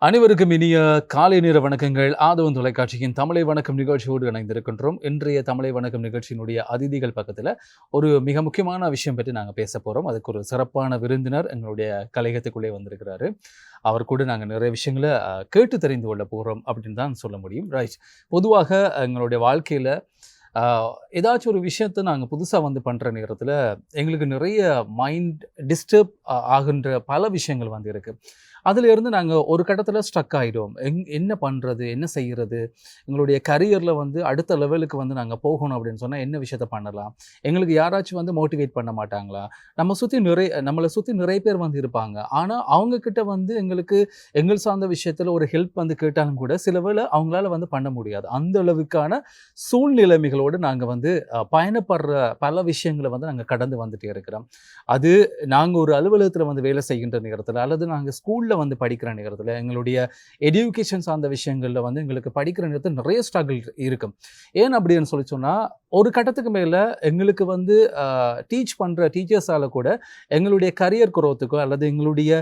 அனைவருக்கும் இனிய காலை நேர வணக்கங்கள். ஆதவன் தொலைக்காட்சியின் தமிழை வணக்கம் நிகழ்ச்சியோடு இணைந்திருக்கின்றோம். இன்றைய தமிழை வணக்கம் நிகழ்ச்சியினுடைய அதிதிகள் பக்கத்தில் ஒரு மிக முக்கியமான விஷயம் பற்றி நாங்கள் பேச போகிறோம். அதுக்கு ஒரு சிறப்பான விருந்தினர் எங்களுடைய கலையகத்துக்குள்ளே வந்திருக்கிறாரு. அவர் கூட நாங்கள் நிறைய விஷயங்களை கேட்டு தெரிந்து கொள்ள போகிறோம் அப்படின்னு தான் சொல்ல முடியும். ரைட். பொதுவாக எங்களுடைய வாழ்க்கையில் ஏதாச்சும் ஒரு விஷயத்தை நாங்கள் புதுசாக பண்ணுற நேரத்தில் எங்களுக்கு நிறைய மைண்ட் டிஸ்டர்ப் ஆகின்ற பல விஷயங்கள் இருக்குது. அதிலிருந்து நாங்கள் ஒரு கட்டத்தில் ஸ்ட்ரக் ஆகிடும். என்ன பண்ணுறது, என்ன செய்கிறது, எங்களுடைய கரியரில் அடுத்த லெவலுக்கு நாங்கள் போகணும் அப்படின்னு சொன்னால் என்ன விஷயத்த பண்ணலாம், எங்களுக்கு யாராச்சும் மோட்டிவேட் பண்ண மாட்டாங்களா, நம்மளை சுற்றி நிறைய பேர் இருப்பாங்க. ஆனால் அவங்கக்கிட்ட எங்களுக்கு எங்கள் சார்ந்த விஷயத்தில் ஒரு ஹெல்ப் கேட்டாலும் கூட சில வேளை அவங்களால பண்ண முடியாது. அந்த அளவுக்கான சூழ்நிலைமைகளோடு நாங்கள் பயணப்படுற பல விஷயங்களை நாங்கள் கடந்து வந்துட்டே இருக்கிறோம். அது நாங்கள் ஒரு அலுவலகத்தில் வேலை செய்கின்ற நேரத்தில் அல்லது நாங்கள் ஸ்கூலில் படிக்கிற நேரத்தில் எங்களுடைய எஜுகேஷன் சார்ந்த விஷயங்களில் எங்களுக்கு படிக்கிற நேரத்தில் நிறைய ஸ்ட்ரகிள் இருக்கும். ஏன் அப்படின்னு சொல்லி சொன்னால் ஒரு கட்டத்துக்கு மேலே எங்களுக்கு டீச் பண்ணுற டீச்சர்ஸால் கூட எங்களுடைய கரியர் குரோத்துக்கோ அல்லது எங்களுடைய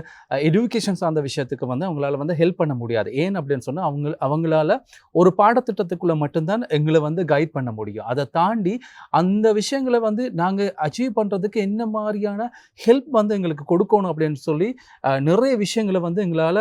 எஜுகேஷன் சார்ந்த விஷயத்துக்கு அவங்களால ஹெல்ப் பண்ண முடியாது. ஏன் அப்படின்னு சொன்னால் அவங்களால ஒரு பாடத்திட்டத்துக்குள்ளே மட்டும்தான் எங்களை கைட் பண்ண முடியும். அதை தாண்டி அந்த விஷயங்களை நாங்கள் அச்சீவ் பண்ணுறதுக்கு என்ன மாதிரியான ஹெல்ப் எங்களுக்கு கொடுக்கணும் அப்படின்னு சொல்லி நிறைய விஷயங்களை எங்களால்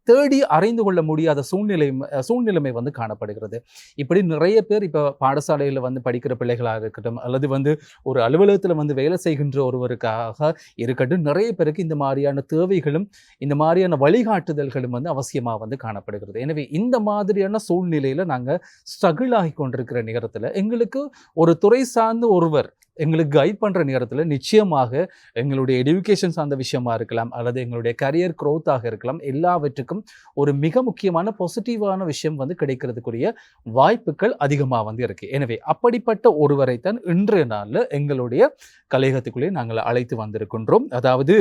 தேடி அறிந்து கொள்ள முடியாத சூழ்நிலைமை காணப்படுகிறது. இப்படி நிறைய பேர் இப்போ பாடசாலையில் படிக்கிற பிள்ளைகளாக இருக்கட்டும் அல்லது ஒரு அலுவலகத்தில் வேலை செய்கின்ற ஒருவருக்காக இருக்கட்டும், நிறைய பேருக்கு இந்த மாதிரியான தேவைகளும் இந்த மாதிரியான வழிகாட்டுதல்களும் அவசியமாக காணப்படுகிறது. எனவே இந்த மாதிரியான சூழ்நிலையில் நாங்கள் ஸ்ட்ரகிள் ஆகி கொண்டிருக்கிற நேரத்தில் எங்களுக்கு ஒரு துறை சார்ந்த ஒருவர் எங்களுக்கு கைட் பண்ணுற நேரத்தில் நிச்சயமாக எங்களுடைய எஜுகேஷன் சார்ந்த விஷயமா இருக்கலாம் அல்லது எங்களுடைய கரியர் க்ரோத்தாக இருக்கலாம், எல்லாவற்றுக்கும் ஒரு மிக முக்கியமான பாசிட்டிவான விஷயம் கிடைக்கிறதுக்குரிய வாய்ப்புகள் அதிகமாக இருக்குது. எனவே அப்படிப்பட்ட ஒருவரைத்தான் இன்றைய நாளில் எங்களுடைய கலையகத்துக்குள்ளே நாங்கள் அழைத்து வந்திருக்கின்றோம். அதாவது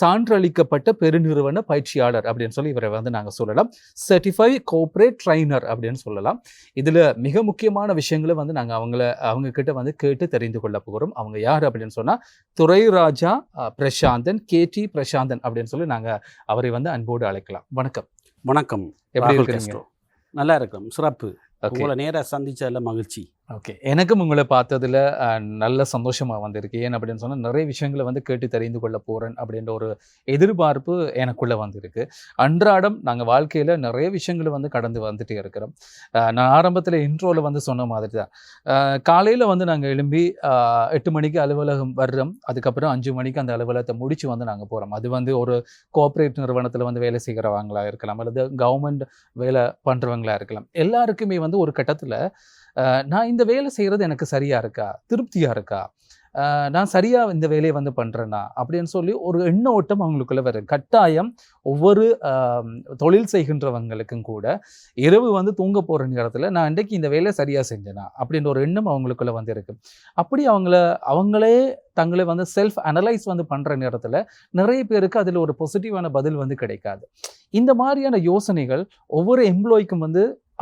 சான்றளிக்கப்பட்ட பெருநிறுவன பயிற்சியாளர் அப்படின்னு சொல்லி இவரை நாங்கள் சொல்லலாம். சர்டிஃபைட் கோஆபரேட் ட்ரைனர் அப்படின்னு சொல்லலாம். இதில் மிக முக்கியமான விஷயங்களை நாங்கள் அவங்க கிட்ட கேட்டு தெரிந்து கொள்ள போகிறோம். அவங்க யார் அப்படின்னு சொன்னா துரைராஜா பிரசாந்தன், கேடி பிரசாந்தன் அப்படின்னு சொல்லி நாங்க அவரை அன்போடு அழைக்கலாம். வணக்கம். வணக்கம். எப்படி இருக்கீங்க? நல்லா இருக்கும். சிறப்பு. உங்களை நேர சந்திச்சதுல மகிழ்ச்சி. ஓகே, எனக்கும் உங்களை பார்த்ததில் நல்ல சந்தோஷமாக வந்திருக்கு. ஏன் அப்படின்னு சொன்னால் நிறைய விஷயங்களை கேட்டு தெரிந்து கொள்ள போகிறேன் அப்படின்ற ஒரு எதிர்பார்ப்பு எனக்குள்ளே இருக்கு. அன்றாடம் நாங்கள் வாழ்க்கையில் நிறைய விஷயங்களை கடந்து வந்துட்டே இருக்கிறோம். நான் ஆரம்பத்தில் இன்ட்ரோவில் சொன்ன மாதிரி தான் காலையில் நாங்கள் எழும்பி 8 மணிக்கு அலுவலகம் வர்றோம். அதுக்கப்புறம் 5 மணிக்கு அந்த அலுவலகத்தை முடித்து நாங்கள் போகிறோம். அது ஒரு கோஆப்ரேட் நிறுவனத்தில் வேலை செய்கிறவங்களா இருக்கலாம் அல்லது கவர்மெண்ட் வேலை பண்ணுறவங்களா இருக்கலாம். எல்லாருக்குமே ஒரு கட்டத்தில் நான் இந்த வேலை செய்கிறது எனக்கு சரியாக இருக்கா, திருப்தியாக இருக்கா, நான் சரியாக இந்த வேலையை பண்ணுறேன்னா அப்படின்னு சொல்லி ஒரு எண்ண ஓட்டம் அவங்களுக்குள்ள வரும். கட்டாயம் ஒவ்வொரு தொழில் செய்கின்றவங்களுக்கும் கூட இரவு தூங்க போகிற நேரத்தில் நான் இன்றைக்கு இந்த வேலையை சரியாக செஞ்சேனா அப்படின்ற ஒரு எண்ணம் அவங்களுக்குள்ள இருக்கு. அப்படி அவங்களே தங்களை செல்ஃப் அனலைஸ் பண்ணுற நேரத்தில் நிறைய பேருக்கு அதில் ஒரு பாசிட்டிவான பதில் கிடைக்காது. இந்த மாதிரியான யோசனைகள் ஒவ்வொரு எம்ப்ளாய்க்கும்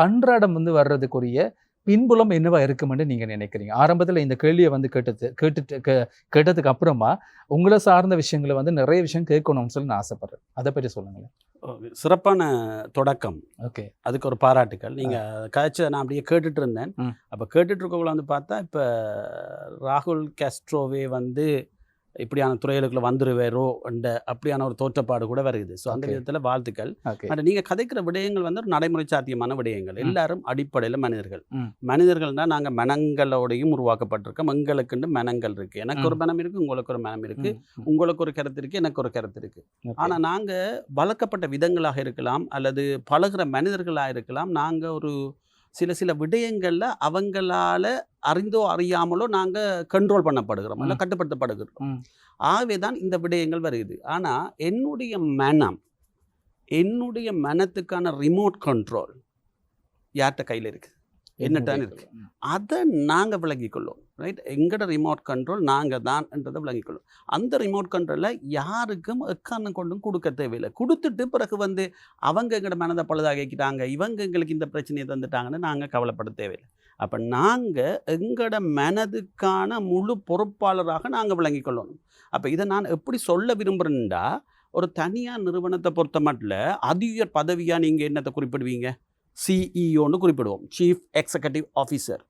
அன்றாடம் வர்றதுக்குரிய பின்புலம் என்னவா இருக்குமென்னு நீங்க நினைக்கிறீங்க? ஆரம்பத்தில் இந்த கேள்வியை கேட்டதுக்கு அப்புறமா உங்களை சார்ந்த விஷயங்களை நிறைய விஷயம் கேட்கணும்னு சொல்லி நான் ஆசைப்படுறேன். அதை பற்றி சொல்லுங்களேன். சிறப்பான தொடக்கம். ஓகே, அதுக்கு ஒரு பாராட்டுக்கள். நீங்க கழிச்சு நான் அப்படியே கேட்டுட்டு இருந்தேன். அப்போ கேட்டுட்டு இருக்கவங்கள பார்த்தா இப்போ ராகுல் காஸ்ட்ரோவே இப்படியான துறைகளுக்குள்ள வந்துருவேரோ என்ற அப்படியான ஒரு தோற்றப்பாடு கூட வருது. ஸோ அந்த விதத்தில் வாழ்த்துக்கள். ஆனால் நீங்கள் கதைக்கிற விடயங்கள் ஒரு நடைமுறை சாத்தியமான விடயங்கள். எல்லாரும் அடிப்படையில் மனிதர்கள்னா நாங்கள் மனங்களோடையும் உருவாக்கப்பட்டிருக்கோம். எங்களுக்குன்னு மனங்கள் இருக்குது. எனக்கு ஒரு மனம் இருக்குது, உங்களுக்கு ஒரு மனம் இருக்குது, உங்களுக்கு ஒரு கருத்து இருக்குது, எனக்கு ஒரு கருத்து இருக்குது. ஆனால் நாங்கள் வளர்க்கப்பட்ட விதங்களாக இருக்கலாம் அல்லது பழகிற மனிதர்களாக இருக்கலாம். நாங்கள் ஒரு சில விடயங்களில் அவங்களால அறிந்தோ அறியாமலோ நாங்கள் கண்ட்ரோல் பண்ணப்படுகிறோம் இல்லை கட்டுப்படுத்தப்படுகிறோம். ஆகவே தான் இந்த விடயங்கள் வருது. ஆனால் என்னுடைய மனத்துக்கான ரிமோட் கண்ட்ரோல் யார்கிட்ட கையில் இருக்குது, என்னட்டான் இருக்குது. அதை நாங்கள் விளங்கிக்கொள்ளும். ரைட். எங்களோட ரிமோட் கண்ட்ரோல் நாங்கள் தான்ன்றதை விளங்கிக்கொள்ளும். அந்த ரிமோட் கண்ட்ரோலில் யாருக்கும் எக்காரணம் கொண்டும் கொடுக்க தேவையில்லை. கொடுத்துட்டு பிறகு அவங்க எங்களோட மனதை பழுதாகிக்கிட்டாங்க, இவங்க எங்களுக்கு இந்த பிரச்சனையை தந்துட்டாங்கன்னு நாங்கள் கவலைப்பட தேவையில்லை. அப்போ நாங்கள் எங்களோட மனதுக்கான முழு பொறுப்பாளராக நாங்கள் விளங்கிக்கொள்ளணும். அப்போ இதை நான் எப்படி சொல்ல விரும்புகிறேன்டா, ஒரு தனியார் நிறுவனத்தை பொறுத்த மட்டும் அதிக பதவியாக நீங்கள் என்னத்தை குறிப்பிடுவீங்க? சிஇஓன்னு குறிப்பிடுவோம், சீஃப் எக்ஸிகூட்டிவ் ஆஃபீஸர்.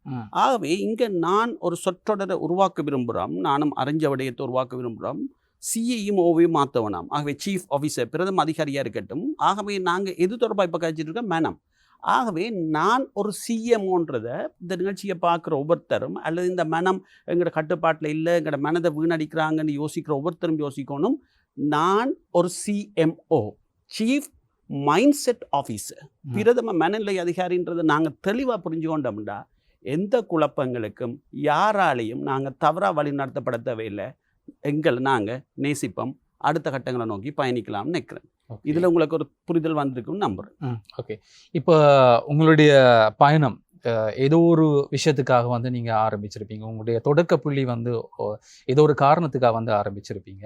ஆகவே இங்கே நான் ஒரு சொற்றொடரை உருவாக்க விரும்புகிறோம், நானும் அறிஞ்ச விடயத்தை உருவாக்க விரும்புகிறோம். சிஇயும் ஓவையும் மாற்ற வேணாம். ஆகவே சீஃப் ஆஃபீஸர் பிரதம அதிகாரியாக இருக்கட்டும். ஆகவே நாங்கள் எது தொடர்பாக இப்போ கழிச்சிட்டு இருக்கோம்? மேனம். ஆகவே நான் ஒரு சிஎம்ஓன்றதை இந்த நிகழ்ச்சியை பார்க்குற ஒவ்வொருத்தரும், அல்லது இந்த மனம் எங்களோட கட்டுப்பாட்டில் இல்லை, எங்களோட மனதை வீணடிக்கிறாங்கன்னு யோசிக்கிற ஒவ்வொருத்தரும் யோசிக்கணும், நான் ஒரு CMO, chief mind set officer, பிரதம மனநிலை அதிகாரின்றதை நாங்கள் தெளிவாக புரிஞ்சுக்கொண்டோம்டா எந்த குழப்பங்களுக்கும் யாராலையும் நாங்கள் தவறாக வழி நடத்தப்பட தேவையில்லை. எங்களை நாங்கள் நேசிப்போம், அடுத்த கட்டங்களை நோக்கி பயணிக்கலாம்னு நினைக்கிறேன். இதில் உங்களுக்கு ஒரு புரிதல் வந்திருக்குன்னு நம்புகிறேன். ஓகே, இப்போ உங்களுடைய பயணம் ஏதோ ஒரு விஷயத்துக்காக வந்து நீங்கள் ஆரம்பிச்சிருப்பீங்க. உங்களுடைய தொடக்க புள்ளி வந்து ஏதோ ஒரு காரணத்துக்காக வந்து ஆரம்பிச்சிருப்பீங்க.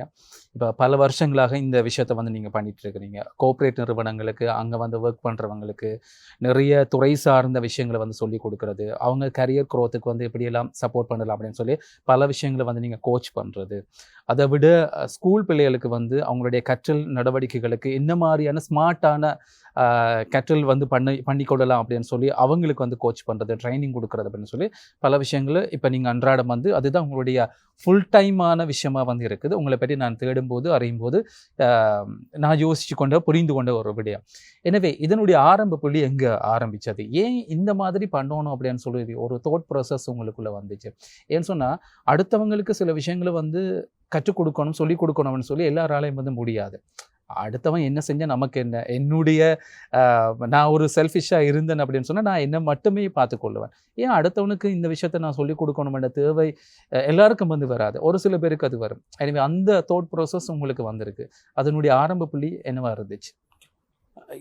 இப்போ பல வருஷங்களாக இந்த விஷயத்தை வந்து நீங்கள் பண்ணிட்டு இருக்கிறீங்க. கோஆப்ரேட் நிறுவனங்களுக்கு, அங்கே வந்து ஒர்க் பண்ணுறவங்களுக்கு நிறைய துறை சார்ந்த விஷயங்களை வந்து சொல்லி கொடுக்கறது, அவங்க கரியர் க்ரோத்துக்கு வந்து எப்படியெல்லாம் சப்போர்ட் பண்ணலாம் அப்படின்னு சொல்லி பல விஷயங்களை வந்து நீங்கள் கோச் பண்ணுறது. அதை விட ஸ்கூல் பிள்ளைகளுக்கு வந்து அவங்களுடைய கற்றல் நடவடிக்கைகளுக்கு என்ன மாதிரியான ஸ்மார்ட்டான கற்றல் வந்து பண்ணிக்கொள்ளலாம் அப்படின்னு சொல்லி அவங்களுக்கு வந்து கோச் பண்ணுறது, ட்ரைனிங் கொடுக்குறது அப்படின்னு சொல்லி பல விஷயங்கள் இப்போ நீங்கள் அன்றாடம் வந்து அதுதான் உங்களுடைய ஃபுல் டைமான விஷயமா வந்து இருக்குது. உங்களை பற்றி நான் தேடும்போது அறியும் போது நான் யோசிச்சு கொண்ட புரிந்து கொண்ட ஒரு விடயம். எனவே இதனுடைய ஆரம்ப புள்ளி எங்கே ஆரம்பித்தது? ஏன் இந்த மாதிரி பண்ணணும் அப்படின்னு சொல்லி ஒரு தாட் ப்ராசஸ் உங்களுக்குள்ளே வந்துச்சு? ஏன்னு சொன்னால் அடுத்தவங்களுக்கு சில விஷயங்களை வந்து கற்றுக் கொடுக்கணும், சொல்லிக் கொடுக்கணும்னு சொல்லி எல்லாராலையும் வந்து முடியாது. அடுத்தவன் என்ன செஞ்சால் நமக்கு என்ன, என்னுடைய நான் ஒரு செல்ஃபிஷாக இருந்தேன் அப்படின்னு சொன்னால் நான் என்ன மட்டுமே பார்த்துக்கொள்ளுவேன். ஏன் அடுத்தவனுக்கு இந்த விஷயத்தை நான் சொல்லிக் கொடுக்கணுமென்ற தேவை எல்லாருக்கும் வந்து வராது, ஒரு சில பேருக்கு அது வரும். எனவே அந்த தாட் ப்ராசஸ் உங்களுக்கு வந்திருக்கு. அதனுடைய ஆரம்ப புள்ளி என்னவா இருந்துச்சு?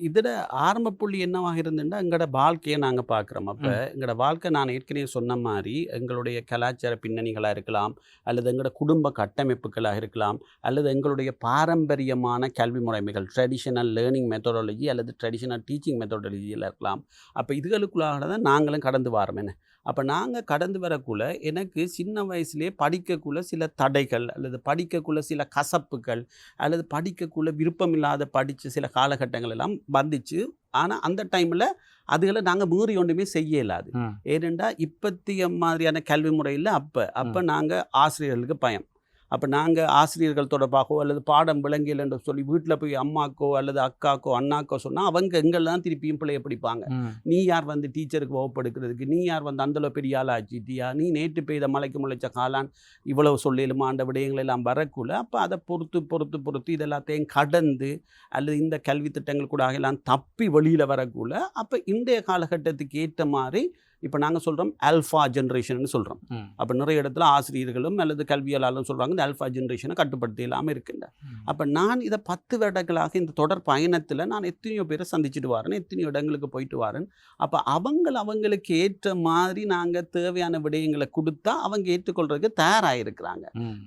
இதில் ஆரம்ப புள்ளி என்னவாக இருந்துன்னா எங்களோட வாழ்க்கையை நாங்கள் பார்க்குறோம். அப்போ எங்களோட வாழ்க்கை நான் ஏற்கனவே சொன்ன மாதிரி எங்களுடைய கலாச்சார பின்னணிகளாக இருக்கலாம், அல்லது எங்களோட குடும்ப கட்டமைப்புகளாக இருக்கலாம், அல்லது எங்களுடைய பாரம்பரியமான கல்வி முறைமைகள், ட்ரெடிஷனல் லேர்னிங் மெத்தடாலஜி அல்லது ட்ரெடிஷனல் டீச்சிங் மெத்தடாலஜியில் இருக்கலாம். அப்போ இதுகளுக்குள்ளாக தான் நாங்களும் கடந்து வரோம். என்ன அப்போ நாங்கள் கடந்து வரக்குள்ள எனக்கு சின்ன வயசுலேயே படிக்கக்குள்ள சில தடைகள், அல்லது படிக்கக்குள்ள சில கசப்புகள், அல்லது படிக்கக்குள்ள விருப்பமில்லாத படித்த சில காலகட்டங்கள் எல்லாம் வந்துச்சு. ஆனால் அந்த டைமில் அதுகளை நாங்கள் மீறி ஒன்றுமே செய்ய இயலாது. ஏனெண்டா இப்பத்திய மாதிரியான கல்வி முறையில் அப்போ நாங்கள் ஆசிரியர்களுக்கு பயம். அப்போ நாங்கள் ஆசிரியர்கள் தொடர்பாகவோ அல்லது பாடம் விளங்கியல் என்று சொல்லி வீட்டில் போய் அம்மாக்கோ அல்லது அக்காக்கோ அண்ணாக்கோ சொன்னால் அவங்க எங்கெல்லாம் திருப்பியும் பிள்ளைய பிடிப்பாங்க. நீ யார் வந்து டீச்சருக்கு வகுப்படுக்கிறதுக்கு, நீ யார் வந்து அந்தளவு பெரிய ஆள் ஆச்சிட்டியா, நீ நேற்று பெய்த மலைக்கு முளைச்ச காலான் இவ்வளவு சொல்லிடுமா அந்த விடயங்கள் எல்லாம் வரக்குள்ள அப்போ அதை பொறுத்து இதெல்லாத்தையும் கடந்து அல்லது இந்த கல்வி திட்டங்கள் கூட எல்லாம் தப்பி வெளியில் வரக்குள்ள அப்போ இன்றைய காலகட்டத்துக்கு ஏற்ற மாதிரி இப்போ நாங்கள் சொல்கிறோம் ஆல்ஃபா ஜென்ரேஷன் சொல்கிறோம். அப்போ நிறைய இடத்துல ஆசிரியர்களும் அல்லது கல்வியாளர்களும் சொல்கிறாங்க இந்த ஆல்ஃபா ஜென்ரேஷனை கட்டுப்படுத்தி இல்லாமல் இருக்குங்க. அப்போ நான் இதை 10 வருடங்களாக இந்த தொடர் பயணத்தில் நான் எத்தனையோ பேரை சந்திச்சுட்டு வரேன், எத்தனையோ இடங்களுக்கு போயிட்டு வரேன். அப்போ அவங்களுக்கு ஏற்ற மாதிரி நாங்கள் தேவையான விடயங்களை கொடுத்தா அவங்க ஏற்றுக்கொள்றதுக்கு தயாராக இருக்கிறாங்க.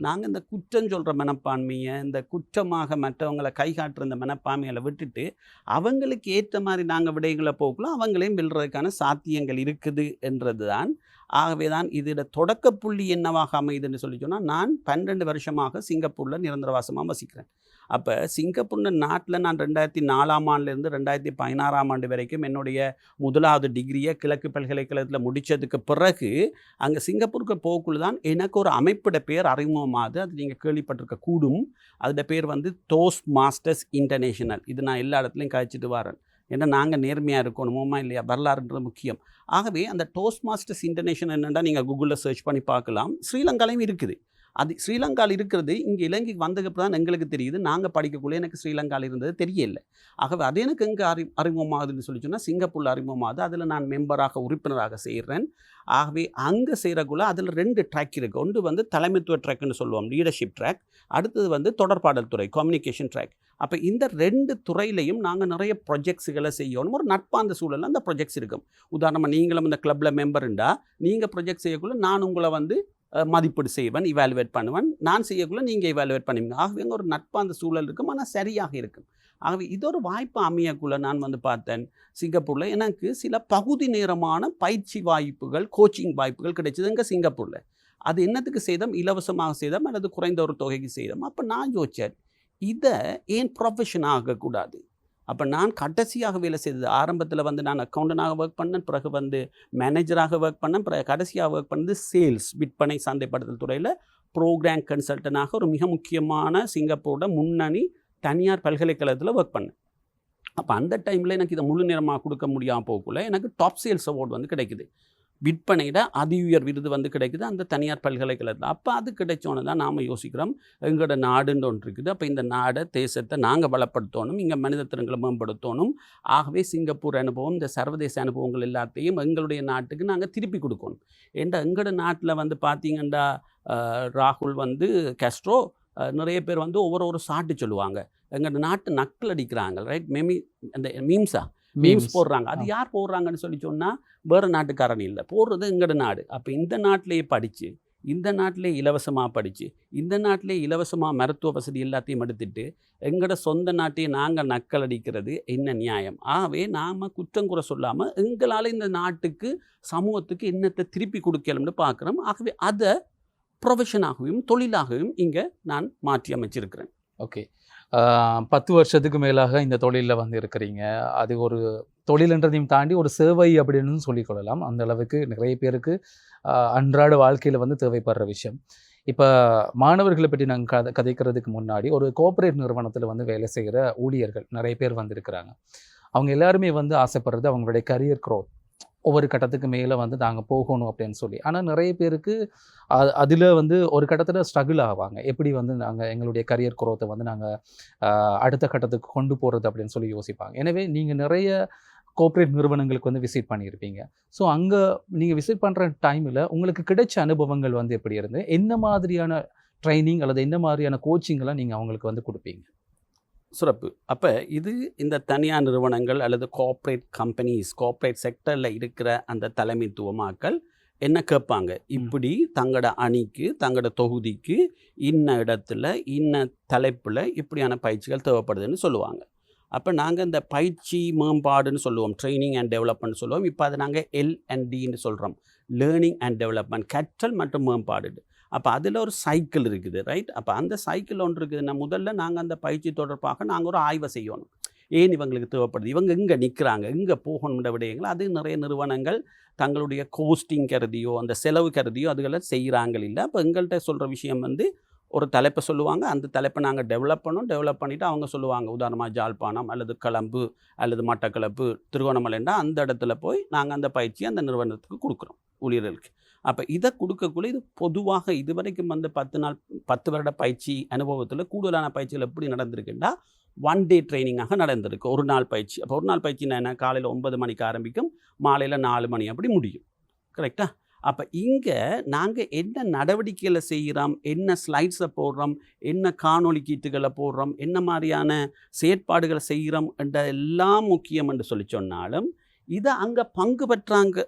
நாங்கள் இந்த குற்றம் சொல்கிற மனப்பான்மையை, இந்த குற்றமாக மற்றவங்களை கை காட்டுற இந்த மனப்பான்மைகளை விட்டுட்டு அவங்களுக்கு ஏற்ற மாதிரி நாங்கள் விடயங்களை போக்குள்ள அவங்களையும் வெல்றதுக்கான சாத்தியங்கள் இருக்குது என்றது தான். ஆகவே தான் இதோட தொடக்க புள்ளி என்னவாக அமையுதுன்னு சொல்லி சொன்னால், நான் 12 வருஷமாக சிங்கப்பூரில் நிரந்தரவாசமாக வசிக்கிறேன். அப்போ சிங்கப்பூர் நாட்டில் நான் 2004ஆம் ஆண்டிலிருந்து 2016ஆம் ஆண்டு வரைக்கும் என்னுடைய முதலாவது டிகிரியை கிழக்கு பல்கலைக்கழகத்தில் முடித்ததுக்கு பிறகு அங்கே சிங்கப்பூருக்கு போக்குள்ள தான் எனக்கு ஒரு அமைப்பிட பேர் அறிமுகமாகுது. அது நீங்கள் கேள்விப்பட்டிருக்க கூடும். அதோட பேர் வந்து டோஸ்ட் மாஸ்டர்ஸ் இன்டர்நேஷனல். இது நான் எல்லா இடத்துலையும் கழிச்சிட்டு வரேன். ஏன்னா நாங்கள் நேர்மையாக இருக்கணுமோமா இல்லையா, வரலாறுன்றது முக்கியம். ஆகவே அந்த டோஸ்ட் மாஸ்டர்ஸ் இன்டர்நேஷனல் என்னென்னா நீங்கள் கூகுளில் சர்ச் பண்ணி பார்க்கலாம். ஸ்ரீலங்காலையும் இருக்குது. அது ஸ்ரீலங்காவில் இருக்கிறது இங்கே இலங்கைக்கு வந்ததுக்கு தான் எங்களுக்கு தெரியுது. நாங்கள் படிக்கக்குள்ளே எனக்கு ஸ்ரீலங்காவில் இருந்தது தெரியல. ஆகவே அது எனக்கு எங்கே அறிமுகமாகுதுன்னு சொல்லி சொன்னால் சிங்கப்பூரில் அறிமுகமாகுது. அதில் நான் மெம்பராக உறுப்பினராக செய்கிறேன். ஆகவே அங்கே செய்கிறக்குள்ள அதில் 2 ட்ராக் இருக்குது. ஒன்று வந்து தலைமைத்துவ ட்ராக்னு சொல்லுவோம், லீடர்ஷிப் ட்ராக். அடுத்தது வந்து தொடர்பாடல் துறை, கம்யூனிகேஷன் ட்ராக். அப்போ இந்த 2 துறையிலையும் நாங்கள் நிறைய ப்ரொஜெக்ட்ஸுகளை செய்யணும். ஒரு நட்பாந்த சூழலில் அந்த ப்ரொஜெக்ட்ஸ் இருக்கும். உதாரணமாக நீங்களும் இந்த கிளப்பில் மெம்பருண்டா நீங்கள் ப்ரொஜெக்ட் செய்யக்குள்ள நான் உங்களை வந்து மதிப்பீடு செய்வேன், இவாலுவேட் பண்ணுவேன். நான் செய்யக்குள்ள நீங்கள் இவாலுவேட் பண்ணுவீங்க. ஆகவே ஒரு நட்பாந்த சூழல் இருக்கும், ஆனால் சரியாக இருக்கும். ஆகவே இது ஒரு வாய்ப்பு அமையக்குள்ள நான் வந்து பார்த்தேன் சிங்கப்பூரில். எனக்கு சில பகுதி நேரமான பயிற்சி வாய்ப்புகள், கோச்சிங் வாய்ப்புகள் கிடைச்சது இங்கே சிங்கப்பூரில். அது என்னத்துக்கு செய்தோம்? இலவசமாக செய்தோம் அல்லது குறைந்த ஒரு தொகைக்கு செய்தோம். அப்போ நான் யோசித்தேன், இதை ஏன் ப்ரொஃபஷன் ஆகக்கூடாது? அப்போ நான் கடைசியாக வேலை செய்தது ஆரம்பத்தில் வந்து நான் அக்கௌண்டனாக ஒர்க் பண்ணேன், பிறகு வந்து மேனேஜராக ஒர்க் பண்ணேன், பிறகு கடைசியாக ஒர்க் பண்ணது சேல்ஸ் விற்பனை சந்தைப்படுத்தல் துறையில் ப்ரோக்ராம் கன்சல்டனாக ஒரு மிக முக்கியமான சிங்கப்பூரோட முன்னணி தனியார் பல்கலைக்கழகத்தில் ஒர்க் பண்ணேன். அப்போ அந்த டைமில் எனக்கு இதை முழு நேரமாக கொடுக்க முடியாமல் போகக்குள்ள எனக்கு டாப் சேல்ஸ் அவார்டு வந்து கிடைக்குது, விற்பனையிட அதி உயர் விருது வந்து கிடைக்குது அந்த தனியார் பல்கலைக்கழகத்தில். அப்போ அது கிடைச்சோன்னு தான் நாம் யோசிக்கிறோம், எங்களோட நாடுன்னு ஒன்று இருக்குது, அப்போ இந்த நாடை தேசத்தை நாங்கள் பலப்படுத்தணும், இங்கே மனித திறன்களை மேம்படுத்தணும். ஆகவே சிங்கப்பூர் அனுபவம், இந்த சர்வதேச அனுபவங்கள் எல்லாத்தையும் எங்களுடைய நாட்டுக்கு நாங்கள் திருப்பி கொடுக்கணும். ஏன்டா எங்களோட நாட்டில் வந்து பார்த்தீங்கன்னா ராகுல் வந்து கேஸ்ட்ரோ நிறைய பேர் வந்து ஒவ்வொரு சாட்டு சொல்லுவாங்க, எங்களோட நாட்டு நக்கல் அடிக்கிறாங்க, ரைட்? அந்த மீம்ஸ் போடுறாங்க. அது யார் போடுறாங்கன்னு சொல்லி சொன்னால் வேறு நாட்டுக்காரன் இல்லை, போடுறது எங்களோட நாடு. அப்போ இந்த நாட்டிலேயே படித்து, இந்த நாட்டிலே இலவசமாக படித்து, இந்த நாட்டிலே இலவசமாக மருத்துவ வசதி எல்லாத்தையும் எடுத்துட்டு எங்களோட சொந்த நாட்டையே நாங்கள் நக்கல் அடிக்கிறது என்ன நியாயம்? ஆகவே நாம் குற்றம் கூற சொல்லாமல் எங்களால் இந்த நாட்டுக்கு சமூகத்துக்கு என்னத்தை திருப்பி கொடுக்கலும்னு பார்க்குறோம். ஆகவே அதை ப்ரொஃபஷனாகவும் தொழிலாகவும் இங்கே நான் மாற்றி அமைச்சிருக்கிறேன். ஓகே, 10 வருஷத்துக்கு மேலாக இந்த தொழிலில் வந்து இருக்கிறீங்க. அது ஒரு தொழில்ன்றதையும் தாண்டி ஒரு சேவை அப்படின்னு சொல்லிக்கொள்ளலாம். அந்த அளவுக்கு நிறைய பேருக்கு அன்றாட வாழ்க்கையில் வந்து தேவைப்படுற விஷயம். இப்போ மாணவர்களை பற்றி நாங்கள் கதைக்கிறதுக்கு முன்னாடி ஒரு கோஆப்ரேட் நிறுவனத்தில் வந்து வேலை செய்கிற ஊழியர்கள் நிறைய பேர் வந்திருக்கிறாங்க. அவங்க எல்லாருமே வந்து ஆசைப்படுறது அவங்களுடைய கரியர் க்ரோத், ஒவ்வொரு கட்டத்துக்கு மேலே வந்து நாங்கள் போகணும் அப்படின்னு சொல்லி. ஆனால் நிறைய பேருக்கு அதில் வந்து ஒரு கட்டத்தில் ஸ்ட்ரகிள் ஆவாங்க, எப்படி வந்து நாங்கள் எங்களுடைய கரியர் குரோத்தை வந்து நாங்கள் அடுத்த கட்டத்துக்கு கொண்டு போகிறது அப்படின்னு சொல்லி யோசிப்பாங்க. எனவே நீங்கள் நிறைய கோஆப்ரேட் நிறுவனங்களுக்கு வந்து விசிட் பண்ணியிருப்பீங்க. ஸோ அங்கே நீங்கள் விசிட் பண்ணுற டைமில் உங்களுக்கு கிடைச்ச அனுபவங்கள் வந்து எப்படி இருந்து, என்ன மாதிரியான ட்ரைனிங் அல்லது என்ன மாதிரியான கோச்சிங்கெல்லாம் நீங்கள் அவங்களுக்கு வந்து கொடுப்பீங்க? சிறப்பு. அப்போ இது இந்த தனியார் நிறுவனங்கள் அல்லது கோஆப்ரேட் கம்பெனிஸ், கோஆப்ரேட் செக்டரில் இருக்கிற அந்த தலைமைத்துவமாக்கள் என்ன கேட்பாங்க, இப்படி தங்களோட அணிக்கு தங்களோட தொகுதிக்கு இன்ன இடத்துல இன்ன தலைப்பில் இப்படியான பயிற்சிகள் தேவைப்படுதுன்னு சொல்லுவாங்க. அப்போ நாங்கள் இந்த பயிற்சி மேம்பாடுன்னு சொல்லுவோம், ட்ரைனிங் அண்ட் டெவலப்மெண்ட் சொல்லுவோம். இப்போ அதை நாங்கள் L&Dன்னு சொல்கிறோம், லேர்னிங் அண்ட் டெவலப்மெண்ட், கற்றல் மற்றும் மேம்பாடு. அப்போ அதில் ஒரு சைக்கிள் இருக்குது, ரைட்? அப்போ அந்த சைக்கிள் ஒன்று இருக்குதுன்னா முதல்ல நாங்கள் அந்த பயிற்சி தொடர்பாக நாங்கள் ஒரு ஆய்வை செய்யணும். ஏன் இவங்களுக்கு தேவைப்படுது, இவங்க இங்கே நிற்கிறாங்க, இங்கே போகணுன்ற விடயங்கள். அது நிறைய நிறுவனங்கள் தங்களுடைய கோஸ்டிங் கருதியோ அந்த செலவு கருதியோ அதுகளை செய்கிறாங்க இல்லை. அப்போ எங்கள்கிட்ட சொல்கிற விஷயம் வந்து ஒரு தலைப்பை சொல்லுவாங்க, அந்த தலைப்பை நாங்கள் டெவலப் பண்ணிவிட்டு அவங்க சொல்லுவாங்க, உதாரணமாக ஜாழ்ப்பாணம் அல்லது கொழும்பு அல்லது மட்டக்களப்பு திருகோணமலைன்னா அந்த இடத்துல போய் நாங்கள் அந்த பயிற்சியை அந்த நிறுவனத்துக்கு கொடுக்குறோம் ஊழியர்களுக்கு. அப்போ இதை கொடுக்கக்குள்ள இது பொதுவாக இதுவரைக்கும் வந்து 10 வருட பயிற்சி அனுபவத்தில் கூடுதலான பயிற்சிகள் எப்படி நடந்திருக்குன்னா 1 டே ட்ரைனிங்காக நடந்திருக்கு, ஒரு நாள் பயிற்சி. அப்போ ஒரு நாள் பயிற்சினா என்ன, காலையில் 9 மணிக்கு ஆரம்பிக்கும், மாலையில் 4 மணி அப்படி முடியும், கரெக்டாக? அப்போ இங்கே நாங்கள் என்ன நடவடிக்கைகளை செய்கிறோம், என்ன ஸ்லைட்ஸை போடுறோம், என்ன காணொலி கீட்டுகளை போடுறோம், என்ன மாதிரியான செயற்பாடுகளை செய்கிறோம் என்ற எல்லாம் முக்கியம் என்று சொல்லி சொன்னாலும் இதை அங்கே பங்கு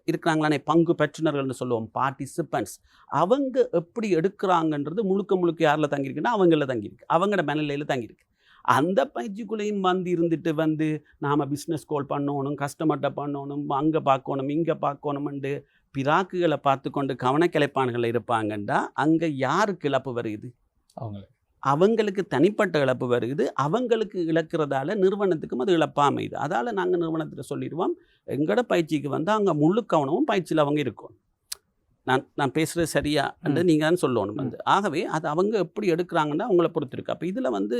இருக்கிறாங்களானே, பங்கு பெற்றினர்கள்னு சொல்லுவோம், பார்ட்டிசிபெண்ட்ஸ், அவங்க எப்படி எடுக்கிறாங்கன்றது முழுக்க யாரில் தங்கியிருக்குன்னா அவங்கள தங்கியிருக்கு, அவங்களோட மனநிலையில் தங்கியிருக்கு. அந்த பயிற்சிக்குள்ளேயும் வந்து இருந்துட்டு வந்து நாம் பிஸ்னஸ் கோல் பண்ணணும், கஸ்டமர்கிட்ட பண்ணணும், அங்கே பார்க்கணும் இங்கே பார்க்கணுமெண்டு பிராக்குகளை பார்த்து கொண்டு கவனக்கிளைப்பான்கள் இருப்பாங்கண்டா அங்கே யாருக்கு இழப்பு வருது? அவங்களுக்கு தனிப்பட்ட இழப்பு வருது. அவங்களுக்கு இழக்கிறதால நிறுவனத்துக்கும் அது இழப்பாக அமையுது. அதால் நாங்கள் நிறுவனத்தில் சொல்லிடுவோம், எங்களோட பயிற்சிக்கு வந்து அங்கே முழு கவனமும் பயிற்சியில் அவங்க இருக்கும். நான் பேசுகிறது சரியா என்று நீங்கள் தான் சொல்லணும் வந்து. ஆகவே அது அவங்க எப்படி எடுக்கிறாங்கன்னா அவங்கள பொறுத்து இருக்குது. அப்போ இதில் வந்து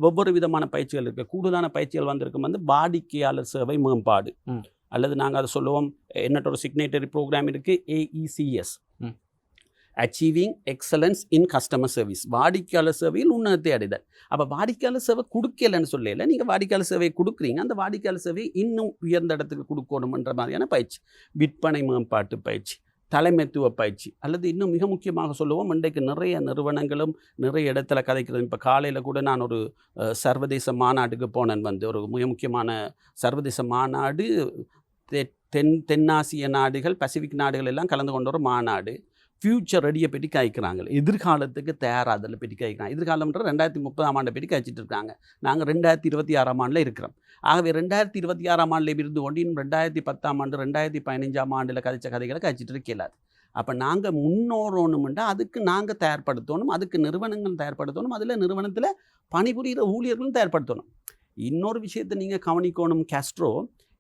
ஒவ்வொரு விதமான பயிற்சிகள் இருக்குது. கூடுதலான பயிற்சிகள் வந்திருக்கும் வந்து வாடிக்கையாளர் சேவை மேம்பாடு, அல்லது நாங்கள் அதை சொல்லுவோம், என்னட்ட ஒரு சிக்னேட்டரி ப்ரோக்ராம் இருக்குது, AECS, அச்சீவிங் எக்ஸலன்ஸ் இன் கஸ்டமர் சர்வீஸ், வாடிக்கையாளர் சேவையில் உன்னதத்தை அடைதல். அப்போ வாடிக்கையாளர் சேவை கொடுக்கலன்னு சொல்லல, நீங்கள் வாடிக்கையாளர் சேவையை கொடுக்குறீங்க, அந்த வாடிக்கையாளர் சேவையை இன்னும் உயர்ந்த இடத்துக்கு கொடுக்கணுன்ற மாதிரியான பயிற்சி, விற்பனை மேம்பாட்டு பயிற்சி, தலைமைத்துவ பயிற்சி, அல்லது இன்னும் மிக முக்கியமாக சொல்லுவோம், இன்றைக்கு நிறைய நிறுவனங்களும் நிறைய இடத்துல கதைக்கிறது. இப்போ காலையில் கூட நான் ஒரு சர்வதேச மாநாட்டுக்கு போனேன் வந்து, ஒரு மிக முக்கியமான சர்வதேச மாநாடு, தென்னாசிய நாடுகள், பசிபிக் நாடுகள் எல்லாம் கலந்து கொண்ட ஒரு மாநாடு. ஃப்யூச்சர் ரெடியை பற்றி காய்க்கிறாங்க, எதிர்காலத்துக்கு தயாராதலை பற்றி காய்க்கிறாங்க. எதிர்காலம்ன்ற 2030ஆம் ஆண்டை பற்றி காய்ச்சிட்டு இருக்காங்க. நாங்கள் 2026ஆம் ஆண்டில் இருக்கிறோம். ஆகவே 2026ஆம் ஆண்டில் இருந்து கொண்டு 2010ஆம் ஆண்டு 2015ஆம் ஆண்டில் கதைச்ச கதைகளை காய்ச்சிட்டு இருக்கலாது. அப்போ நாங்கள் முன்னோறணுமெண்டா அதுக்கு நாங்கள் தயார்படுத்தணும், அதுக்கு நிறுவனங்கள் தயார்படுத்தணும், அதில் நிறுவனத்தில் பணிபுரிகிற ஊழியர்களும் தயார்படுத்தணும். இன்னொரு விஷயத்தை நீங்கள் கவனிக்கணும், கேஸ்ட்ரோ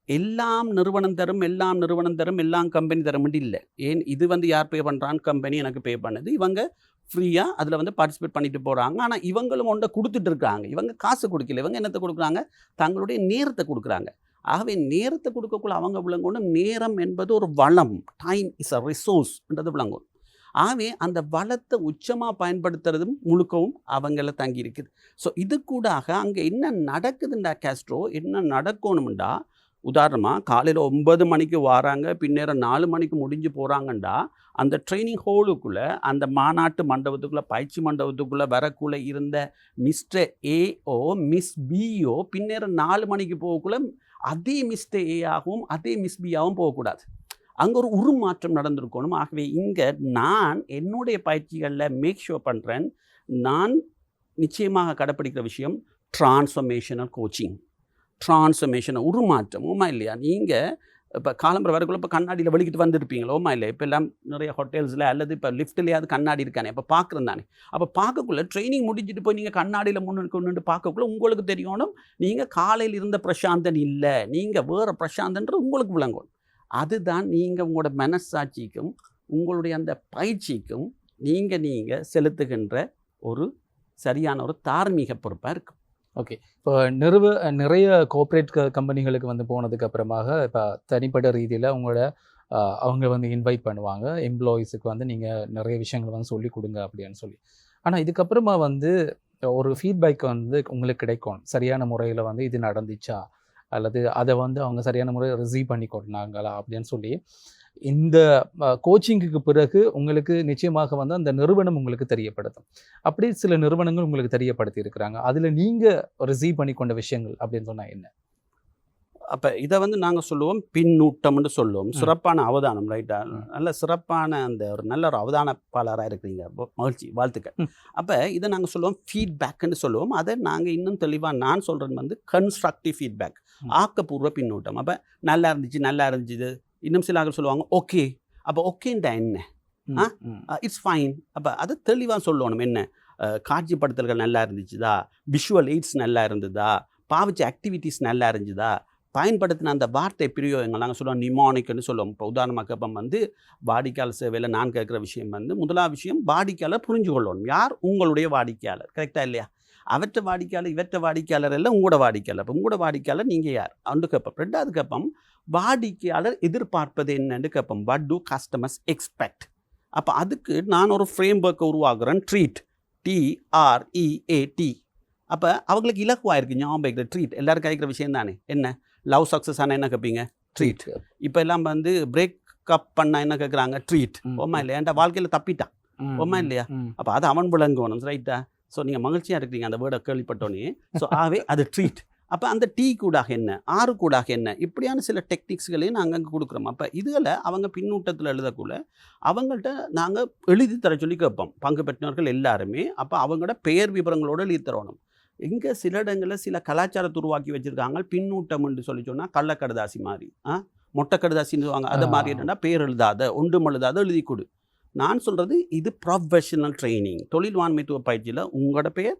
எல்லாம் நிறுவனம் தரும், எல்லாம் கம்பெனி தரும் இல்லை. ஏன் இது வந்து யார் பே பண்ணுறான்னு, கம்பெனி எனக்கு பே பண்ணுது, இவங்க ஃப்ரீயாக அதில் வந்து பார்ட்டிசிபேட் பண்ணிட்டு போகிறாங்க. ஆனால் இவங்களும் ஒன்றை கொடுத்துட்டு இருக்காங்க. இவங்க காசு கொடுக்கல, இவங்க என்னத்தை கொடுக்குறாங்க, தங்களுடைய நேரத்தை கொடுக்குறாங்க. ஆகவே நேரத்தை கொடுக்கக்குள்ள அவங்க விளங்கணும், நேரம் என்பது ஒரு வளம், டைம் இஸ் அ ரிசோர்ஸ்ன்றது விளங்கும். ஆகவே அந்த வளத்தை உச்சமாக பயன்படுத்துறதும் முழுக்கவும் அவங்கள தங்கி இருக்குது. ஸோ இது கூடாக அங்கே என்ன நடக்குதுண்டா கேஸ்ட்ரோ, என்ன நடக்கணும்டா, உதாரணமாக காலையில் 9 மணிக்கு வராங்க, பின்னேரம் 4 மணிக்கு முடிஞ்சு போகிறாங்கண்டா, அந்த ட்ரைனிங் ஹோலுக்குள்ளே, அந்த மாநாட்டு மண்டபத்துக்குள்ளே, பயிற்சி மண்டபத்துக்குள்ளே வரக்குள்ளே இருந்த மிஸ்டர் ஏஓ மிஸ் பிஓ பின்னேரம் 4 மணிக்கு போகக்குள்ளே அதே மிஸ்டர் ஏ ஆகவும் அதே மிஸ் பி ஆகவும் போகக்கூடாது. அங்கே ஒரு உருமாற்றம் நடந்திருக்கணும். ஆகவே இங்கே நான் என்னுடைய பயிற்சிகளில் மேக் ஷோர் பண்ணுறேன், நான் நிச்சயமாக கடைப்பிடிக்கிற விஷயம் டிரான்ஸ்ஃபர்மேஷனல் கோச்சிங். டிரான்ஸ்ஃபர்மேஷனை உருமாற்றம். ஓமா இல்லையா? நீங்கள் இப்போ காலம்பரம் வரக்குள்ள இப்போ கண்ணாடியில் வெளிக்கிட்டு வந்துருப்பீங்களா? ஓமா இல்லையா? இப்போ எல்லாம் நிறைய ஹோட்டல்ஸில் அல்லது இப்போ லிஃப்ட்லேயாவது கண்ணாடி இருக்கானே, இப்போ பார்க்குறேன் தானே. அப்போ பார்க்கக்குள்ள ட்ரைனிங் முடிஞ்சிட்டு போய் நீங்கள் கண்ணாடியில் முன்னு பார்க்கக்குள்ள உங்களுக்கு தெரியணும், நீங்கள் காலையில் இருந்த பிரசாந்தன் இல்லை, நீங்கள் வேறு பிரசாந்தன்றது உங்களுக்கு விளங்கணும். அதுதான் நீங்கள் உங்களோட மனசாட்சிக்கும் உங்களுடைய அந்த பயிற்சிக்கும் நீங்கள் செலுத்துகின்ற ஒரு சரியான ஒரு தார்மீக பொறுப்பாக இருக்கும். ஓகே. இப்போ நிறைய கோஆப்ரேட் கம்பெனிகளுக்கு வந்து போனதுக்கு அப்புறமாக இப்போ தனிப்பட்ட ரீதியில் உங்களோட அவங்க வந்து இன்வைட் பண்ணுவாங்க, எம்ப்ளாயீஸுக்கு வந்து நீங்கள் நிறைய விஷயங்கள் வந்து சொல்லி கொடுங்க அப்படின்னு சொல்லி. ஆனால் இதுக்கப்புறமா வந்து ஒரு ஃபீட்பேக் வந்து உங்களுக்கு கிடைக்கும், சரியான முறையில் வந்து இது நடந்துச்சா அல்லது அதை வந்து அவங்க சரியான முறையில் ரிசீவ் பண்ணி கொண்டாங்களா அப்படின்னு சொல்லி. இந்த கோச்சிங்குக்கு பிறகு உங்களுக்கு நிச்சயமாக வந்து அந்த நிறுவனம் உங்களுக்கு தெரியப்படுத்தும். அப்படி சில நிறுவனங்கள் உங்களுக்கு தெரியப்படுத்தி இருக்கிறாங்க, அதில் நீங்கள் ரிசீவ் பண்ணி கொண்ட விஷயங்கள் அப்படின்னு சொன்னால் என்ன? அப்போ இதை வந்து நாங்கள் சொல்லுவோம் பின்னூட்டம்னு சொல்லுவோம். சிறப்பான அவதானம், ரைட்டா? நல்ல சிறப்பான அந்த ஒரு நல்ல ஒரு அவதானப்பாளராக இருக்கிறீங்க, மகிழ்ச்சி, வாழ்த்துக்கள். அப்போ இதை நாங்கள் சொல்லுவோம் ஃபீட்பேக்குன்னு சொல்லுவோம். அதை நாங்கள் இன்னும் தெளிவாக நான் சொல்கிறது வந்து கன்ஸ்ட்ரக்டிவ் ஃபீட்பேக், ஆக்கப்பூர்வ பின்னூட்டம். அப்போ நல்லா இருந்துச்சு. இன்னும் சில ஆக்கள் சொல்லுவாங்க ஓகே. அப்போ ஓகேண்டா என்ன? It's fine. அப்போ அதை தெளிவாக சொல்லணும். என்ன காட்சிப்படுத்தல்கள் நல்லா இருந்துச்சுதா, விஷுவல் எய்ட்ஸ் நல்லா இருந்ததா, பாவிச்ச ஆக்டிவிட்டீஸ் நல்லா இருந்துச்சுதா, பயன்படுத்தின அந்த வார்த்தை பிரயோகங்கள் நாங்கள் சொல்லுவோம் நிமானிக்னு சொல்லுவோம். இப்போ உதாரணமாக இப்போ வந்து வாடிக்கையாளர் சேவையில் நான் கேட்குற விஷயம் வந்து முதலாவது விஷயம், வாடிக்கையாளர் புரிஞ்சு கொள்ளணும். யார்? உங்களுடைய வாடிக்கையாளர். கரெக்டாக இல்லையா? அவற்றை வாடிக்கையாளர், இவற்றை வாடிக்கையாளர் எல்லாம் உங்களோட வாடிக்கையாளர். இப்போ உங்களோட வாடிக்கையாளர் நீங்கள் யார் அண்டு கேட்போம். ரெண்டாவது கேட்போம், வாடிக்கையாளர் எதிர்பார்ப்பது என்னன்னு கேட்போம். What to customers expect? அப்போ அதுக்கு நான் ஒரு ஃப்ரேம் ஒர்க்கை உருவாக்குறேன், ட்ரீட், TREAT. அப்போ அவங்களுக்கு இலக்குவாயிருக்கு ஞாபகம் வைக்கிற ட்ரீட். எல்லோரும் கேட்குற விஷயம் தானே. என்ன லவ் சக்ஸஸ் ஆனால் என்ன கேட்பீங்க? ட்ரீட். இப்போ எல்லாம் வந்து பிரேக்கப் பண்ணால் என்ன கேட்குறாங்க? ட்ரீட். ஓமா இல்லையா? என்கிட்ட வாழ்க்கையில் தப்பிட்டான், ஓமா இல்லையா? அப்போ அது அவன் விளங்கணும், ரைட்டா? ஸோ நீங்கள் மகிழ்ச்சியாக இருக்கிறீங்க அந்த வேர்டை கேள்விப்பட்டோன்னே. ஸோ ஆகவே அது ட்ரீட். அப்போ அந்த டீ கூடாக என்ன, ஆறு கூடாக என்ன, இப்படியான சில டெக்னிக்ஸ்களையும் நாங்கள் அங்கே கொடுக்குறோம். அப்போ இதில் அவங்க பின்னூட்டத்தில் எழுதக்குள்ள அவங்கள்ட்ட நாங்கள் எழுதி தர சொல்லி கேட்போம், பங்கு பெற்றவர்கள் எல்லாருமே. அப்போ அவங்களோட பெயர் விவரங்களோடு எழுதி தரணும். இங்கே சில இடங்களில் சில கலாச்சாரத்தை உருவாக்கி வச்சுருக்காங்க. பின்னூட்டம்னு சொல்லி சொன்னால் கள்ளக்கடதாசி மாதிரி, மொட்டை கடுதாசின்னு சொல்லுவாங்க. அதை மாதிரி என்னென்னா பேர் எழுதாத, ஒன்றும் எழுதாத எழுதி கொடு. நான் சொல்கிறது இது ப்ரொஃபஷனல் ட்ரைனிங், தொழில்வாண்மைத்துவ பயிற்சியில் உங்களோட பெயர்,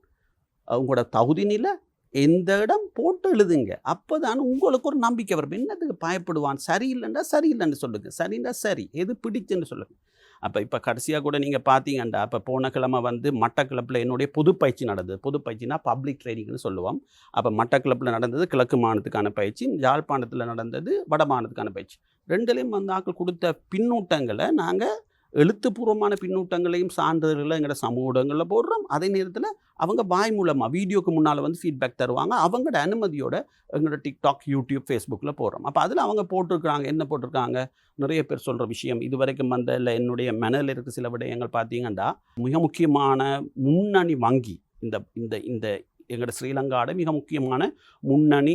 உங்களோட தகுதி நிலை, எந்த இடம் போட்டு எழுதுங்க. அப்போ தான் உங்களுக்கு ஒரு நம்பிக்கை வரும். என்னத்துக்கு பயப்படுவான்? சரியில்லைன்னு சொல்லுங்கள், சரின்னா சரி, எது பிடிச்சுன்னு சொல்லுங்கள். அப்போ இப்போ கடைசியாக கூட நீங்கள் பார்த்தீங்கண்டா, இப்போ போன கிழமை வந்து மட்டக்களப்பில் என்னுடைய பொது பயிற்சி நடந்தது. பொது பயிற்சினா பப்ளிக் ட்ரைனிங்னு சொல்லுவோம். அப்போ மட்டக்களப்பில் நடந்தது கிழக்கு மாநிலத்துக்கான பயிற்சி, யாழ்ப்பாணத்தில் நடந்தது வட மாநிலத்துக்கான பயிற்சி. ரெண்டுலேயும் வந்து ஆக்கள் கொடுத்த பின்னூட்டங்களை நாங்கள் எழுத்துப்பூர்வமான பின்னூட்டங்களையும் சான்றிதழ்களை எங்களோட சமூகங்களில் போடுறோம். அதே நேரத்தில் அவங்க வாய் மூலமாக வீடியோக்கு முன்னால் வந்து ஃபீட்பேக் தருவாங்க. அவங்களோட அனுமதியோட எங்களோட டிக்டாக், யூடியூப், ஃபேஸ்புக்கில் போடுறோம். அப்போ அதில் அவங்க போட்டிருக்காங்க, என்ன போட்டிருக்காங்க, நிறைய பேர் சொல்கிற விஷயம் இது வரைக்கும் வந்த இல்லை என்னுடைய மனதில் இருக்க சில விடயங்கள் பார்த்தீங்கன்னா, மிக முக்கியமான முன்னணி வங்கி, இந்த இந்த இந்த எங்களோட ஸ்ரீலங்காவோட மிக முக்கியமான முன்னணி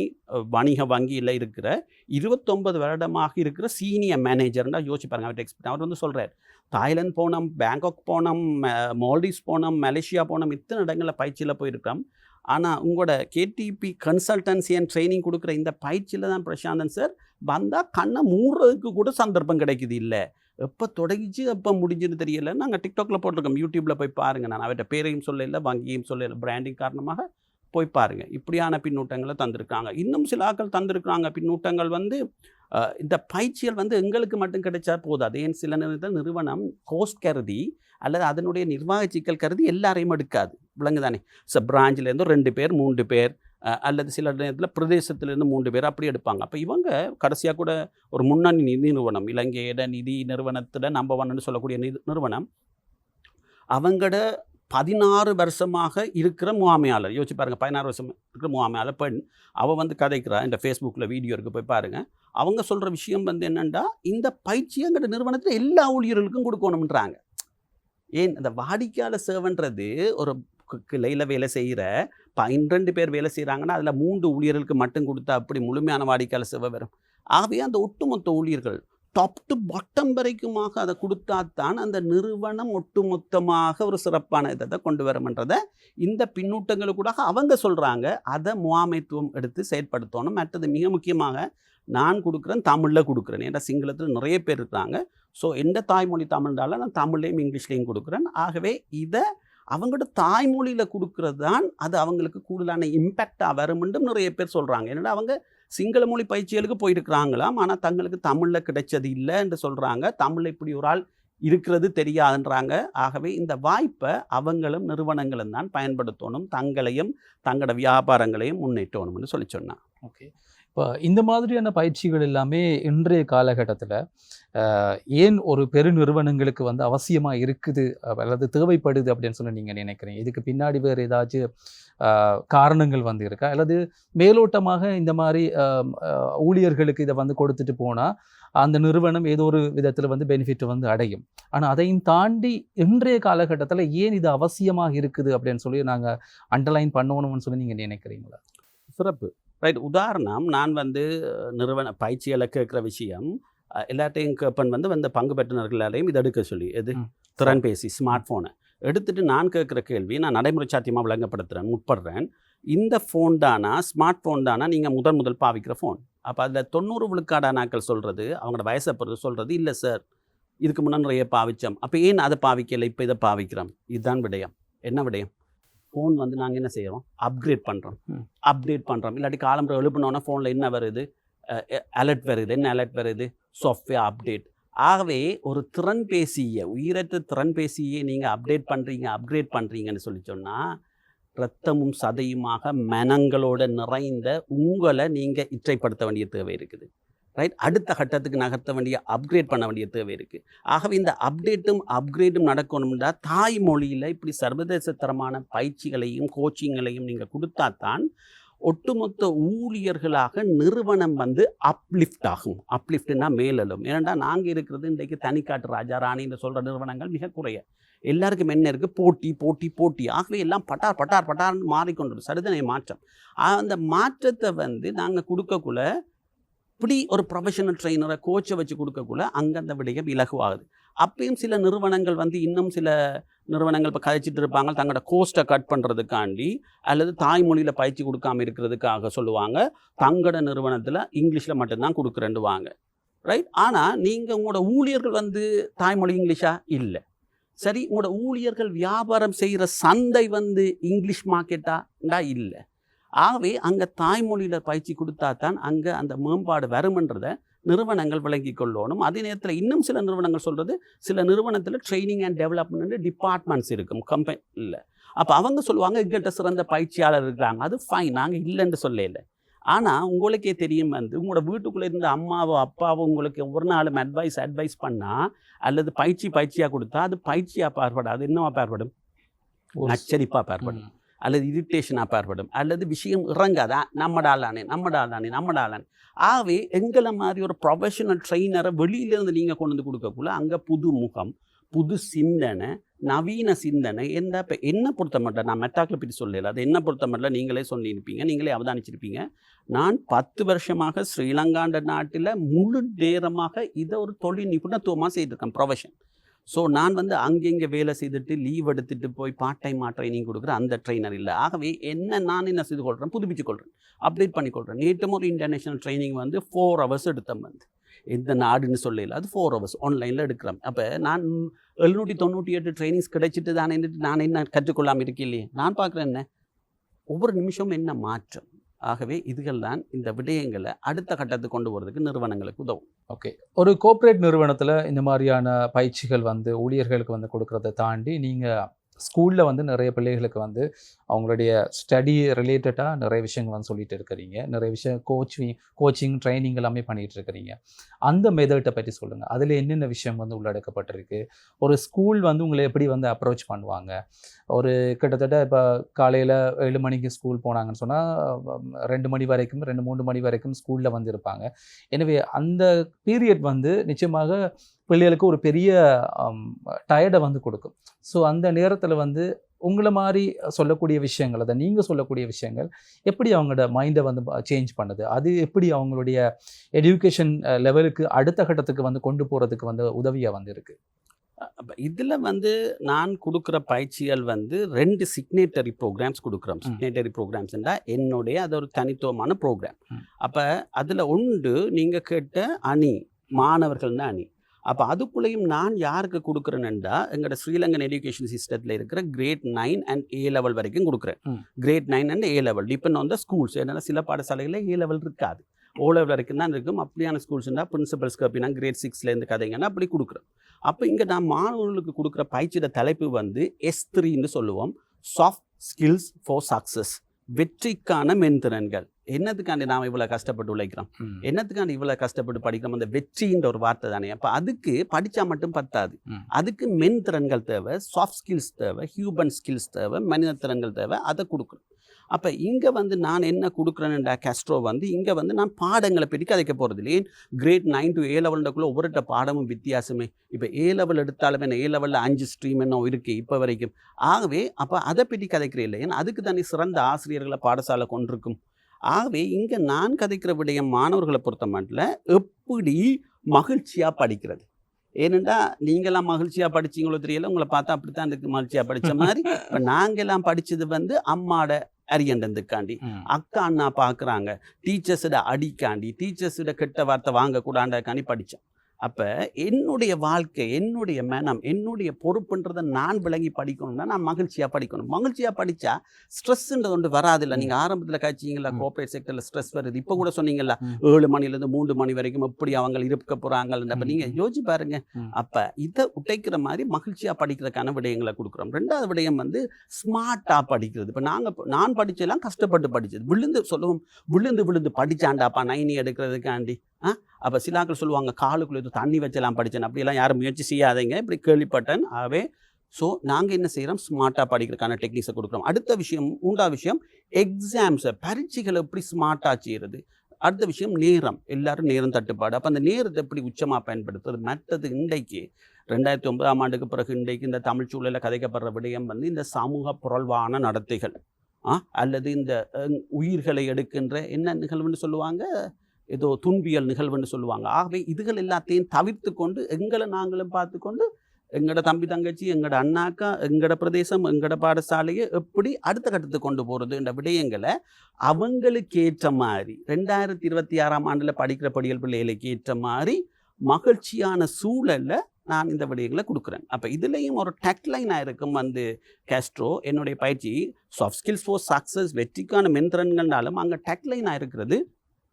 வணிக வங்கியில் இருக்கிற 29 வருடமாக இருக்கிற சீனியர் மேனேஜர்னா யோசிச்சு பாருங்க. அவர் எக்ஸ்பெக்ட் அவர் வந்து சொல்கிறார், தாய்லாந்து போனோம், பேங்காக் போனோம், மால்டீவ்ஸ் போனோம், மலேசியா போனோம், இத்தனை இடங்களில் பயிற்சியில் போயிருக்கோம். ஆனால் உங்களோட KTP கன்சல்டன்சி அண்ட் ட்ரைனிங் கொடுக்குற இந்த பயிற்சியில் தான் பிரசாந்தன் சார் வந்தால் கண்ணை மூடுறதுக்கு கூட சந்தர்ப்பம் கிடைக்குது இல்லை. எப்போ தொடங்கிச்சு எப்போ முடிஞ்சுன்னு தெரியல. நாங்கள் டிக்டாக்ல போட்டிருக்கோம், யூடியூப்பில் போய் பாருங்கள். நான் அவர்கிட்ட பேரையும் சொல்லலை, வங்கியும் சொல்லலை, பிராண்டிங் காரணமாக போய் பாருங்கள். இப்படியான பின்னூட்டங்களை தந்திருக்காங்க. இன்னும் சில ஆட்கள் தந்திருக்கிறாங்க பின்னூட்டங்கள் வந்து இந்த பயிற்சிகள் வந்து எங்களுக்கு மட்டும் கிடைச்சா போதாது. ஏன் சில நேரத்தில் நிறுவனம் கோஸ்ட் கருதி அல்லது அதனுடைய நிர்வாக சிக்கல் கருதி எல்லாரையும் எடுக்காது, விளங்கு தானே. பிரான்ச்சிலேருந்து 2 பேர் 3 பேர் அல்லது சில நேரத்தில் பிரதேசத்திலேருந்து 3 பேர் அப்படி எடுப்பாங்க. அப்போ இவங்க கடைசியாக கூட ஒரு முன்னணி நிதி நிறுவனம், இலங்கையோட நிதி நிறுவனத்தில் நம்பர் 1ன்னு சொல்லக்கூடிய நிறுவனம், அவங்களோட 16 வருஷமாக இருக்கிற முகாமையாளர், யோசிச்சு பாருங்கள், 16 வருஷம் இருக்கிற முகாமையாளர் பெண், அவள் வந்து கதைக்கிறா. இந்த ஃபேஸ்புக்கில் வீடியோ இருக்குது, போய் பாருங்கள். அவங்க சொல்கிற விஷயம் வந்து என்னென்னா, இந்த பயிற்சிங்கிற நிறுவனத்தில் எல்லா ஊழியர்களுக்கும் கொடுக்கணுன்றாங்க. ஏன் அந்த வாடிக்கையாளர் சேவைன்றது ஒரு கிளையில் வேலை செய்கிற 12 பேர் வேலை செய்கிறாங்கன்னா அதில் 3 ஊழியர்களுக்கு மட்டும் கொடுத்தா அப்படி முழுமையான வாடிக்கையாளர் சேவை வரும். ஆகவே அந்த ஒட்டுமொத்த ஊழியர்கள் டாப் டு பாட்டம் வரைக்குமாக அதை கொடுத்தாத்தான் அந்த நிறுவனம் ஒட்டுமொத்தமாக ஒரு சிறப்பான இதை கொண்டு வரும்ன்றதை இந்த பின்னூட்டங்களுக்கூட அவங்க சொல்கிறாங்க. அதை முகாமைத்துவம் எடுத்து செயற்படுத்தணும். மற்றது மிக முக்கியமாக நான் கொடுக்குறேன், தமிழில் கொடுக்குறேன். ஏன்னா சிங்களத்தில் நிறைய பேர் இருக்கிறாங்க. ஸோ எந்த தாய்மொழி தமிழ்னால நான் தமிழ்லையும் இங்கிலீஷ்லேயும் கொடுக்குறேன். ஆகவே இதை அவங்களோட தாய்மொழியில் கொடுக்குறது தான் அது அவங்களுக்கு கூடுதலான இம்பேக்டாக வரும்ன்றும் நிறைய பேர் சொல்கிறாங்க. ஏன்னா அவங்க சிங்கள மொழி பயிற்சிகளுக்கு போயிருக்கிறாங்களாம், ஆனால் தங்களுக்கு தமிழில் கிடைச்சது இல்லை என்று சொல்கிறாங்க. தமிழில் இப்படி ஒரு ஆள் இருக்கிறது தெரியாதுன்றாங்க. ஆகவே இந்த வாய்ப்பை அவங்களும் நிறுவனங்களும் தான் பயன்படுத்தணும், தங்களையும் தங்களோட வியாபாரங்களையும் முன்னேற்றணும்னு சொல்லி சொன்னான். ஓகே, இப்போ இந்த மாதிரியான பயிற்சிகள் எல்லாமே இன்றைய காலகட்டத்தில் ஏன் ஒரு பெருநிறுவனங்களுக்கு வந்து அவசியமாக இருக்குது அல்லது தேவைப்படுது அப்படின்னு சொல்லி நீங்கள் நினைக்கிறீங்க? இதுக்கு பின்னாடி வேறு ஏதாச்சும் காரணங்கள் வந்து இருக்கா, அல்லது மேலோட்டமாக இந்த மாதிரி ஊழியர்களுக்கு இதை வந்து கொடுத்துட்டு போனால் அந்த நிறுவனம் ஏதோ ஒரு விதத்தில் வந்து பெனிஃபிட் வந்து அடையும், ஆனால் அதையும் தாண்டி இன்றைய காலகட்டத்தில் ஏன் இது அவசியமாக இருக்குது அப்படின்னு சொல்லி நாங்கள் அண்டர்லைன் பண்ணணும்னு சொல்லி நீங்கள் நினைக்கிறீங்களா? சிறப்பு, ரைட். உதாரணம், நான் வந்து நிறுவன பயிற்சிகளை கேட்குற விஷயம் எல்லாத்தையும் கேட்பன் வந்து பங்கு பெற்றினர்கள் எல்லாரையும் இதை எடுக்க சொல்லி, எது திறன்பேசி ஸ்மார்ட் ஃபோனை எடுத்துகிட்டு நான் கேட்குற கேள்வி நான் நடைமுறை சாத்தியமாக விளங்கப்படுத்துகிறேன், முற்படுறேன். இந்த ஃபோன் தானா, ஸ்மார்ட் ஃபோன் தானா நீங்கள் முதல் பாவிக்கிற ஃபோன்? அப்போ அதில் 90 விழுக்காடானாக்கள் சொல்கிறது, அவங்களோட வயசை பொறுத்து சொல்கிறது, இல்லை சார் இதுக்கு முன்னாடி நிறைய பாவித்தோம். அப்போ ஏன் அதை பாவிக்கலை, இப்போ இதை பாவிக்கிறோம்? இதுதான் விடயம். என்ன விடயம்? ஃபோன் வந்து நாங்கள் என்ன செய்கிறோம், அப்கிரேட் பண்ணுறோம். இல்லாட்டி காலம்புற எழுப்பினோன்னா ஃபோனில் என்ன வருது, அலர்ட் வருது. என்ன அலர்ட் வருது? Software update. ஆகவே ஒரு திறன்பேசியை, உயிரற்ற திறன்பேசியை நீங்கள் அப்கிரேட் பண்ணுறீங்கன்னு சொல்லி சொன்னால், இரத்தமும் சதையுமாக மனங்களோட நிறைந்த உங்களை நீங்கள் இற்றைப்படுத்த வேண்டிய தேவை இருக்குது, ரைட். அடுத்த கட்டத்துக்கு நகர்த்த வேண்டிய, அப்கிரேட் பண்ண வேண்டிய தேவை இருக்குது. ஆகவே இந்த அப்கிரேடும் நடக்கணும்னா தாய்மொழியில் இப்படி சர்வதேச தரமான பயிற்சிகளையும் கோச்சிங்களையும் நீங்கள் கொடுத்தாத்தான் ஒட்டுமொத்த ஊழியர்களாக நிறுவனம் வந்து அப்லிஃப்ட் ஆகும். அப்லிஃப்ட்னா மேலும். ஏன்னா நாங்கள் இருக்கிறது இன்றைக்கு தனிக்காட்டு ராஜா ராணின்னு சொல்கிற நிறுவனங்கள் மிக குறைய. எல்லாருக்கும் என்ன இருக்குது, போட்டி. ஆகவே எல்லாம் பட்டார்னு மாறிக்கொண்டு சரிதனை மாற்றம். அந்த மாற்றத்தை வந்து நாங்கள் கொடுக்கக்குள்ள இப்படி ஒரு ப்ரொஃபஷனல் ட்ரெயினரை கோச்சை வச்சு கொடுக்கக்குள்ள அங்கே அந்த விடயம் இலகுவாகுது. அப்பயும் சில நிறுவனங்கள் வந்து இன்னும் சில நிறுவனங்கள் இப்போ கதைச்சிட்டு இருப்பாங்க, தங்களோட கோஸ்ட்டை கட் பண்ணுறதுக்காண்டி அல்லது தாய்மொழியில் பயிற்சி கொடுக்காமல் இருக்கிறதுக்காக சொல்லுவாங்க, தங்களோட நிறுவனத்தில் இங்கிலீஷில் மட்டும்தான் கொடுக்குறேன்டுவாங்க, ரைட். ஆனால் நீங்கள் உங்களோட ஊழியர்கள் வந்து தாய்மொழி இங்கிலீஷா இல்லை, சரி. உங்களோட ஊழியர்கள் வியாபாரம் செய்கிற சந்தை வந்து இங்கிலீஷ் மார்க்கெட்டாண்டா இல்லை. ஆகவே அங்கே தாய்மொழியில் பயிற்சி கொடுத்தா தான் அங்கே அந்த மேம்பாடு வரும்ன்றதை நிறுவனங்கள் விளங்கி கொள்ளணும். அதே நேரத்தில் இன்னும் சில நிறுவனங்கள் சொல்கிறது, சில நிறுவனத்தில் ட்ரைனிங் அண்ட் டெவலப்மெண்ட் டிபார்ட்மெண்ட்ஸ் இருக்கும் கம்பெனியில். அப்போ அவங்க சொல்லுவாங்க எங்கிட்ட சிறந்த பயிற்சியாளர் இருக்கிறாங்க, அது ஃபைன், நாங்கள் இல்லைன்னு சொல்லலை. ஆனால் உங்களுக்கே தெரியும் வந்து உங்களோட வீட்டுக்குள்ளே இருந்த அம்மாவோ அப்பாவோ உங்களுக்கு ஒரு நாளும் அட்வைஸ் பண்ணால் அல்லது பயிற்சியாக கொடுத்தா அது பயிற்சியாக பார்ப்படும், அது என்னவா பார்ப்படும், நச்சரிப்பாக பார்ப்படும், அல்லது இரிட்டேஷனாக பார்ப்படும், அல்லது விஷயம் இறங்காதா, நம்மடாலானே. ஆகவே எங்களை மாதிரி ஒரு ப்ரொஃபஷனல் ட்ரெயினரை வெளியிலேருந்து நீங்கள் கொண்டு வந்து கொடுக்கக்குள்ள அங்கே புது முகம், புது சிந்தனை, நவீன சிந்தனை. இப்போ என்ன பொறுத்த மட்டும் நான் மெட்டாக்களை பற்றி சொல்லலை, அது என்ன பொறுத்த மட்டும் நீங்களே சொல்லியிருப்பீங்க, நீங்களே அவதானிச்சிருப்பீங்க. நான் 10 வருஷமாக ஸ்ரீலங்காண்ட நாட்டில் முழு நேரமாக இதை ஒரு தொழில் நிபுணத்துவமாக செய்திருக்கேன், ப்ரொஃபஷன். ஸோ நான் வந்து அங்கங்கே வேலை செய்துட்டு லீவ் எடுத்துகிட்டு போய் பார்ட் டைம் ட்ரைனிங் கொடுக்குற அந்த ட்ரெயினர் இல்லை. ஆகவே நான் என்ன செய்து கொள்கிறேன், புதுப்பிச்சு கொள்கிறேன், அப்டேட் பண்ணிக்கொள்கிறேன். நேற்றும் ஒரு இன்டர்நேஷ்னல் ட்ரைனிங் வந்து 4 hours எடுத்தேன் வந்து. எந்த நாடுன்னு சொல்லல, அது 4 hours ஆன்லைனில் எடுக்கிறோம். அப்போ நான் 798 ட்ரைனிங்ஸ் கிடைச்சிட்டு தானே நான் என்ன கற்றுக்கொள்ளாமல் இருக்கலையே. நான் பார்க்குறேன் என்ன ஒவ்வொரு நிமிஷமும் என்ன மாற்றம். ஆகவே இதுகள் தான் இந்த விடயங்களை அடுத்த கட்டத்துக்கு கொண்டு போகிறதுக்கு நிறுவனங்களுக்கு உதவும். ஓகே. ஒரு கோஆப்பரேட் நிறுவனத்தில் இந்த மாதிரியான பயிற்சிகள் வந்து ஊழியர்களுக்கு வந்து கொடுக்கறத தாண்டி நீங்கள் ஸ்கூலில் வந்து நிறைய பிள்ளைகளுக்கு வந்து அவங்களுடைய ஸ்டடி ரிலேட்டடாக நிறைய விஷயங்கள் வந்து சொல்லிட்டு இருக்கிறீங்க. நிறைய விஷயம் கோச்சிங் ட்ரைனிங் எல்லாமே பண்ணிகிட்டு இருக்கிறீங்க. அந்த மெத்தட்டை பற்றி சொல்லுங்கள். அதில் என்னென்ன விஷயம் வந்து உள்ளடக்கப்பட்டிருக்கு? ஒரு ஸ்கூல் வந்து உங்களை எப்படி வந்து அப்ரோச் பண்ணுவாங்க? ஒரு கிட்டத்தட்ட இப்போ காலையில் 7 மணிக்கு ஸ்கூல் போனாங்கன்னு சொன்னால் 2 மணி வரைக்கும் 2-3 மணி வரைக்கும் ஸ்கூலில் வந்து இருப்பாங்க. எனவே அந்த பீரியட் வந்து நிச்சயமாக பிள்ளைகளுக்கு ஒரு பெரிய டயர்டை வந்து கொடுக்கும். ஸோ அந்த நேரத்தில் வந்து உங்களை மாதிரி சொல்லக்கூடிய விஷயங்கள், அதை நீங்கள் சொல்லக்கூடிய விஷயங்கள் எப்படி அவங்களோட மைண்டை வந்து சேஞ்ச் பண்ணுது? அது எப்படி அவங்களுடைய எஜுகேஷன் லெவலுக்கு அடுத்த கட்டத்துக்கு வந்து கொண்டு போகிறதுக்கு வந்து உதவியாக வந்து இருக்குது? அப்போ இதில் வந்து நான் கொடுக்குற பயிற்சிகள் வந்து 2 சிக்னேட்டரி ப்ரோக்ராம்ஸ் கொடுக்குறோம். சிக்னேட்டரி ப்ரோக்ராம்ஸ்ன்றா என்னுடைய அது ஒரு தனித்துவமான ப்ரோக்ராம். அப்போ அதில் ஒன்று நீங்கள் கேட்ட அணி மாணவர்கள்னா அணி. அப்போ அதுக்குள்ளேயும் நான் யாருக்கு கொடுக்குறேன்னுண்டா எங்களோட ஸ்ரீலங்கன் எஜுகேஷன் சிஸ்டத்தில் இருக்கிற கிரேட் 9 and A level வரைக்கும் கொடுக்குறேன். Grade 9 and A level depend on the schools. ஏன்னா சில பாடசாலைகளில் A level இருக்காது, O level வரைக்கும் தான் இருக்கும். அப்படியான ஸ்கூல்ஸ்னால் பிரின்சிபல்ஸ்க்கு அப்படின்னா கிரேட் 6லேருந்து கதைங்கன்னா அப்படி கொடுக்குறோம். அப்போ இங்கே நான் மாணவர்களுக்கு கொடுக்குற பயிற்சியோட தலைப்பு வந்து S3ன்னு சொல்லுவோம், சாஃப்ட் ஸ்கில்ஸ் ஃபார் சக்ஸஸ், வெற்றிக்கான மென்திறன்கள். என்னத்துக்காண்டி நாம் இவ்வளோ கஷ்டப்பட்டு உழைக்கிறோம், என்னத்துக்காண்டி இவ்வளோ கஷ்டப்பட்டு படிக்கிறோம், அந்த வெற்றின்ற ஒரு வார்த்தை தானே. அப்போ அதுக்கு படித்தா மட்டும் பத்தாது, அதுக்கு மென்திறன்கள் தேவை, சாஃப்ட் ஸ்கில்ஸ் தேவை, ஹியூமன் ஸ்கில்ஸ் தேவை, மனித திறன்கள் தேவை. அதை கொடுக்குறோம். அப்போ இங்கே வந்து நான் என்ன கொடுக்குறேன்டா கேஸ்ட்ரோ வந்து இங்கே வந்து நான் பாடங்களை பற்றி கதைக்க போகிறது இல்லை. ஏன் கிரேட் 9 to A levelக்குள்ளே ஒவ்வொருட்ட பாடமும் வித்தியாசமே. இப்போ A level எடுத்தாலுமே என்ன A levelல 5 ஸ்ட்ரீம் என்ன இருக்குது இப்போ வரைக்கும். ஆகவே அப்போ அதை பற்றி கதைக்கிறேன் இல்லை. ஏன்னா அதுக்கு தானே சிறந்த ஆசிரியர்களை பாடசாலை கொண்டிருக்கும். ஆகவே இங்கே நான் கதைக்கிற விடயம் மாணவர்களை பொறுத்த மட்டும் எப்படி மகிழ்ச்சியாக படிக்கிறது. ஏனெண்டா நீங்களாம் மகிழ்ச்சியாக படிச்சிங்களோ தெரியல, உங்களை பார்த்தா அப்படித்தான் இருக்கு மகிழ்ச்சியாக படித்த மாதிரி. இப்போ நாங்கெல்லாம் படித்தது வந்து அம்மாட அரியண்டந்துக்காண்டி, அக்கா அண்ணா பார்க்குறாங்க, டீச்சர்ஸோட அடிக்காண்டி, டீச்சர்ஸோட கெட்ட வார்த்தை வாங்கக்கூடாண்டாக்காண்டி படித்தேன். அப்போ என்னுடைய வாழ்க்கை, என்னுடைய மனம், என்னுடைய பொறுப்புன்றதை நான் விளங்கி படிக்கணும்னா நான் மகிழ்ச்சியாக படிக்கணும். மகிழ்ச்சியாக படித்தா ஸ்ட்ரெஸ்ன்றது ஒன்று வராதில்லை. நீங்கள் ஆரம்பத்தில் காய்ச்சிங்களா கோஆப்ரேட் செக்டரில் ஸ்ட்ரெஸ் வருது. இப்போ கூட சொன்னீங்களா 7 மணிலேருந்து 3 மணி வரைக்கும் எப்படி அவங்க இருக்க போகிறாங்கன்னு. அப்போ நீங்கள் யோசிச்சு பாருங்க. அப்போ இதை உடைக்கிற மாதிரி மகிழ்ச்சியாக படிக்கிறதுக்கான விடயங்களை கொடுக்குறோம். 2வது விடயம் வந்து ஸ்மார்ட்டாக படிக்கிறது. இப்போ நான் படித்தெல்லாம் கஷ்டப்பட்டு படித்தது, விழுந்து படித்தாண்டாப்பா 9 எடுக்கிறதுக்காண்டி. அப்போ சிலாக்கள் சொல்லுவாங்க காலுக்குள்ளே ஏதோ தண்ணி வச்செல்லாம் படித்தேன். அப்படியெல்லாம் யாரும் முயற்சி செய்யாதீங்க, இப்படி கேள்விப்பட்டேன். ஆகவே ஸோ நாங்கள் என்ன செய்கிறோம், ஸ்மார்ட்டாக படிக்கிறதுக்கான டெக்னிக்ஸை கொடுக்குறோம். அடுத்த விஷயம், 3வது விஷயம், எக்ஸாம்ஸை பரீட்சைகளை எப்படி ஸ்மார்ட்டாக செய்கிறது. அடுத்த விஷயம் நேரம், எல்லாரும் நேரம் தட்டுப்பாடு. அப்போ அந்த நேரத்தை எப்படி உச்சமாக பயன்படுத்துறது. மற்றது இன்றைக்கு 2009ஆம் ஆண்டுக்கு பிறகு இன்றைக்கு இந்த தமிழ் சூழலில் கதைக்கப்படுற விடயம் வந்து இந்த சமூக புரள்வான நடத்தைகள், அல்லது இந்த உயிர்களை எடுக்கின்ற என்ன நிகழ்வுன்னு சொல்லுவாங்க, ஏதோ துன்பியல் நிகழ்வுன்னு சொல்லுவாங்க. ஆகவே இதுகள் எல்லாத்தையும் தவிர்த்து கொண்டு எங்களை நாங்களும் பார்த்து கொண்டு எங்களோட தம்பி தங்கச்சி, எங்களோட அண்ணாக்கா, எங்களோட பிரதேசம், எங்களோட பாடசாலையை எப்படி அடுத்த கட்டத்துக்கு கொண்டு போகிறது என்ற விடயங்களை அவங்களுக்கு ஏற்ற மாதிரி 2026ஆம் ஆண்டில் படிக்கிற படியல் பிள்ளைகளுக்கு ஏற்ற மாதிரி மகிழ்ச்சியான சூழலில் நான் இந்த விடயங்களை கொடுக்குறேன். அப்போ இதுலேயும் ஒரு டெக்லைனாக இருக்கும் வந்து கேஸ்ட்ரோ என்னுடைய பயிற்சி சாஃப்ட் ஸ்கில்ஸ் ஃபார் சக்ஸஸ், வெற்றிக்கான மென்திறன்கள்னாலும் அங்கே டெக்லைனாக இருக்கிறது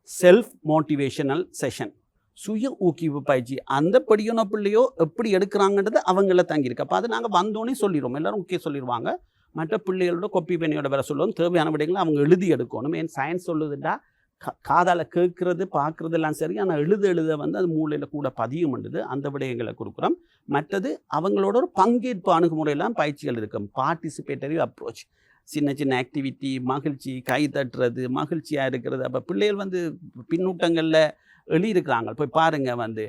செல்ஃப் மோட்டிவேஷனல் செஷன், சுய ஊக்குவிப்பு பயிற்சி. அந்த படியனோ பிள்ளையோ எப்படி எடுக்கிறாங்கன்றது அவங்கள தங்கியிருக்கு. அப்போ அதை நாங்கள் வந்தோன்னே சொல்லிடுவோம், எல்லோரும் முக்கிய சொல்லிடுவாங்க. மற்ற பிள்ளைகளோட கொப்பி பெண்ணையோட வேற சொல்லுவோம். தேவையான விடயங்களை அவங்க எழுதி எடுக்கணும். ஏன் சயின்ஸ் சொல்லுதுண்டா காதால் கேட்குறது பார்க்குறது எல்லாம் சரி, ஆனால் எழுத வந்து அது மூளையில் கூட பதியும் பண்ணுது. அந்த விடயங்களை கொடுக்குறோம். மற்றது அவங்களோட ஒரு பங்கேற்பு அணுகுமுறையெல்லாம் பயிற்சிகள் இருக்கும். பார்ட்டிசிபேட்டரி அப்ரோச், சின்ன சின்ன ஆக்டிவிட்டி, மகிழ்ச்சி, கை தட்டுறது, மகிழ்ச்சியாக இருக்கிறது. அப்போ பிள்ளைகள் வந்து பின்னூட்டங்களில் எழுதியிருக்கிறாங்க. போய் பாருங்கள் வந்து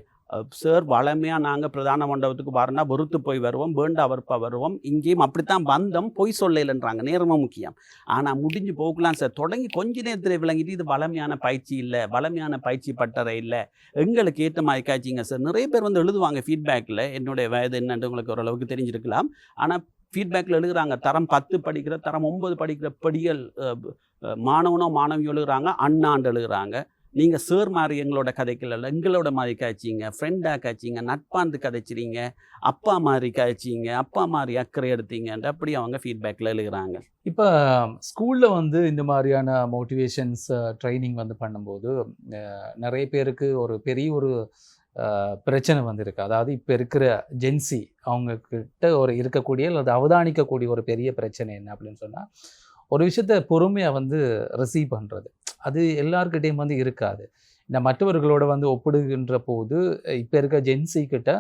சார் வளமையாக நாங்கள் பிரதான மண்டபத்துக்கு வரனா வெறுத்து போய் வருவோம், வேண்டா வறுப்பா வருவோம், இங்கேயும் அப்படித்தான் வந்தோம், பொய் சொல்லலைன்றாங்க. நேரமும் முக்கியம். ஆனால் முடிஞ்சு போகலாம் சார், தொடங்கி கொஞ்ச நேரத்தில் விளங்கிட்டு இது வளமையான பயிற்சி இல்லை, வளமையான பயிற்சி பட்டறை இல்லை, எங்களுக்கு ஏற்ற மாதிரி காய்ச்சிங்க சார். நிறைய பேர் வந்து எழுதுவாங்க ஃபீட்பேக்கில், என்னுடைய வயது என்னன்னு உங்களுக்கு ஓரளவுக்கு தெரிஞ்சிருக்கலாம். ஆனால் ஃபீட்பேக்கில் எழுதுகிறாங்க தரம் 10 படிக்கிற, தரம் 9 படிக்கிற படியல் மாணவனோ மாணவியோ எழுதுகிறாங்க, அண்ணாண்டு எழுதுகிறாங்க. நீங்கள் சார் மாதிரி எங்களோட கதைக்கல, எங்களோட மாதிரி காய்ச்சிங்க, ஃப்ரெண்டாக காய்ச்சிங்க, நட்பாந்து கதைச்சிறீங்க, அப்பா மாதிரி காய்ச்சிங்க, அப்பா மாதிரி அக்கறை எடுத்தீங்கன்ட்டு அப்படி அவங்க ஃபீட்பேக்கில் எழுதுகிறாங்க. இப்போ ஸ்கூலில் வந்து இந்த மாதிரியான மோட்டிவேஷன்ஸ் ட்ரைனிங் வந்து பண்ணும்போது நிறைய பேருக்கு ஒரு பெரிய ஒரு பிரச்சனை வந்திருக்கு. அதாவது இப்போ இருக்கிற ஜென்சி அவங்கக்கிட்ட ஒரு இருக்கக்கூடிய அல்லது அவதானிக்கக்கூடிய ஒரு பெரிய பிரச்சனை என்ன அப்படின்னு சொன்னால், ஒரு விஷயத்த பொறுமையாக வந்து ரிசீவ் பண்ணுறது அது எல்லார்கிட்டையும் வந்து இருக்காது. இந்த மற்றவர்களோட வந்து ஒப்பிடுகின்ற போது இப்போ இருக்க ஜென்சி கிட்ட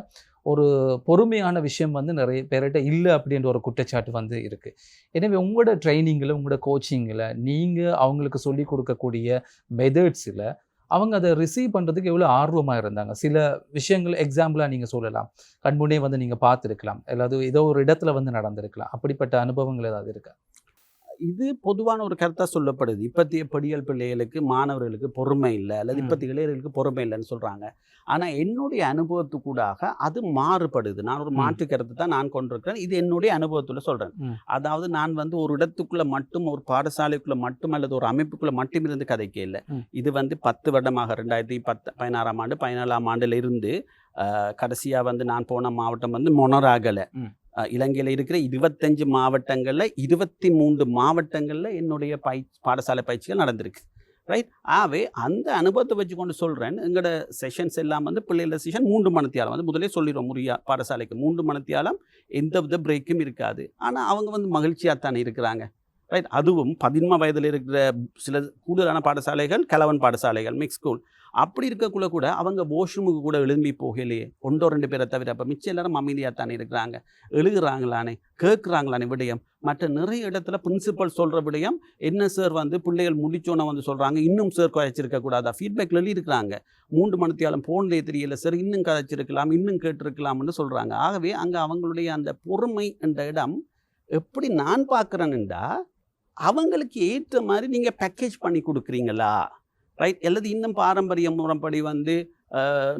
ஒரு பொறுமையான விஷயம் வந்து நிறைய பேர்கிட்ட இல்லை அப்படின்ற ஒரு குற்றச்சாட்டு வந்து இருக்குது. எனவே உங்களோட ட்ரைனிங்கில் உங்களோட கோச்சிங்கில் நீங்கள் அவங்களுக்கு சொல்லி கொடுக்கக்கூடிய மெத்தட்ஸில் அவங்க அதை ரிசீவ் பண்ணுறதுக்கு எவ்வளோ ஆர்வமாக இருந்தாங்க? சில விஷயங்கள் எக்ஸாம்பிளாக நீங்கள் சொல்லலாம். கண்முன்னே வந்து நீங்கள் பார்த்துருக்கலாம், அல்லது ஏதோ ஒரு இடத்துல வந்து நடந்திருக்கலாம். அப்படிப்பட்ட அனுபவங்கள் ஏதாவது இருக்கா? இது பொதுவான ஒரு கருத்தாக சொல்லப்படுது. இப்பத்திய பொறியியல் பிள்ளைகளுக்கு, மாணவர்களுக்கு பொறுமை இல்லை, அல்லது இப்பத்திய இளைஞர்களுக்கு பொறுமை இல்லைன்னு சொல்கிறாங்க. ஆனால் என்னுடைய அனுபவத்துக்கூடாக அது மாறுபடுது. நான் ஒரு மாற்று கருத்து தான் நான் கொண்டிருக்கிறேன். இது என்னுடைய அனுபவத்தில் சொல்கிறேன். அதாவது நான் வந்து ஒரு இடத்துக்குள்ளே மட்டும், ஒரு பாடசாலைக்குள்ளே மட்டும், அல்லது ஒரு அமைப்புக்குள்ளே மட்டும் இருந்து கதைக்க இல்லை. இது வந்து 10 வருடமாக 2016ஆம் ஆண்டு 17ஆம் ஆண்டில் இருந்து கடைசியாக வந்து நான் போன மாவட்டம் வந்து மொனராகலை. இலங்கையில் இருக்கிற 25 மாவட்டங்களில் 23 மாவட்டங்களில் என்னுடைய பாடசாலை பயிற்சிகள் நடந்திருக்கு. ரைட். ஆகவே அந்த அனுபவத்தை வச்சு கொண்டு சொல்கிறேன். எங்களோட செஷன்ஸ் எல்லாம் வந்து பிள்ளைகள செஷன் 3 மணித்தியாலம் வந்து முதலே சொல்லிடுவோம். முறையாக பாடசாலைக்கு 3 மணித்தியாலம் எந்த வித பிரேக்கும் இருக்காது. ஆனால் அவங்க வந்து மகிழ்ச்சியாக தானே இருக்கிறாங்க. ரைட். அதுவும் 15 வயதில் இருக்கிற சில கூடுதலான பாடசாலைகள் கலவன் பாடசாலைகள், மிக்ஸ் ஸ்கூல். அப்படி இருக்கக்குள்ள கூட அவங்க வாஷ்ரூமுக்கு கூட எழும்பி போகலையே, 1-2 பேரை தவிர. அப்போ மிச்சம் எல்லாரும் அமைதியாக தானே இருக்கிறாங்க. எழுதுறாங்களானே, கேட்குறாங்களானே விடயம். மற்ற நிறைய இடத்துல பிரின்சிபல் சொல்கிற விடயம் என்ன சார் வந்து பிள்ளைகள் முடிச்சோன்னே வந்து சொல்கிறாங்க, இன்னும் சார் கதைச்சிருக்கக்கூடாதா, ஃபீட்பேக்கில் எழுதியிருக்கிறாங்க. 3 மணித்தியாலம் ஃபோன்லேயே தெரியல சார், இன்னும் கதைச்சிருக்கலாம், இன்னும் கேட்டிருக்கலாம்னு சொல்கிறாங்க. ஆகவே அங்கே அவங்களுடைய அந்த பொறுமை என்ற இடம் எப்படி நான் பார்க்குறேன்னுண்டா, அவங்களுக்கு ஏற்ற மாதிரி நீங்கள் பேக்கேஜ் பண்ணி கொடுக்குறீங்களா? ரைட். அல்லது இன்னும் பாரம்பரிய முறைப்படி வந்து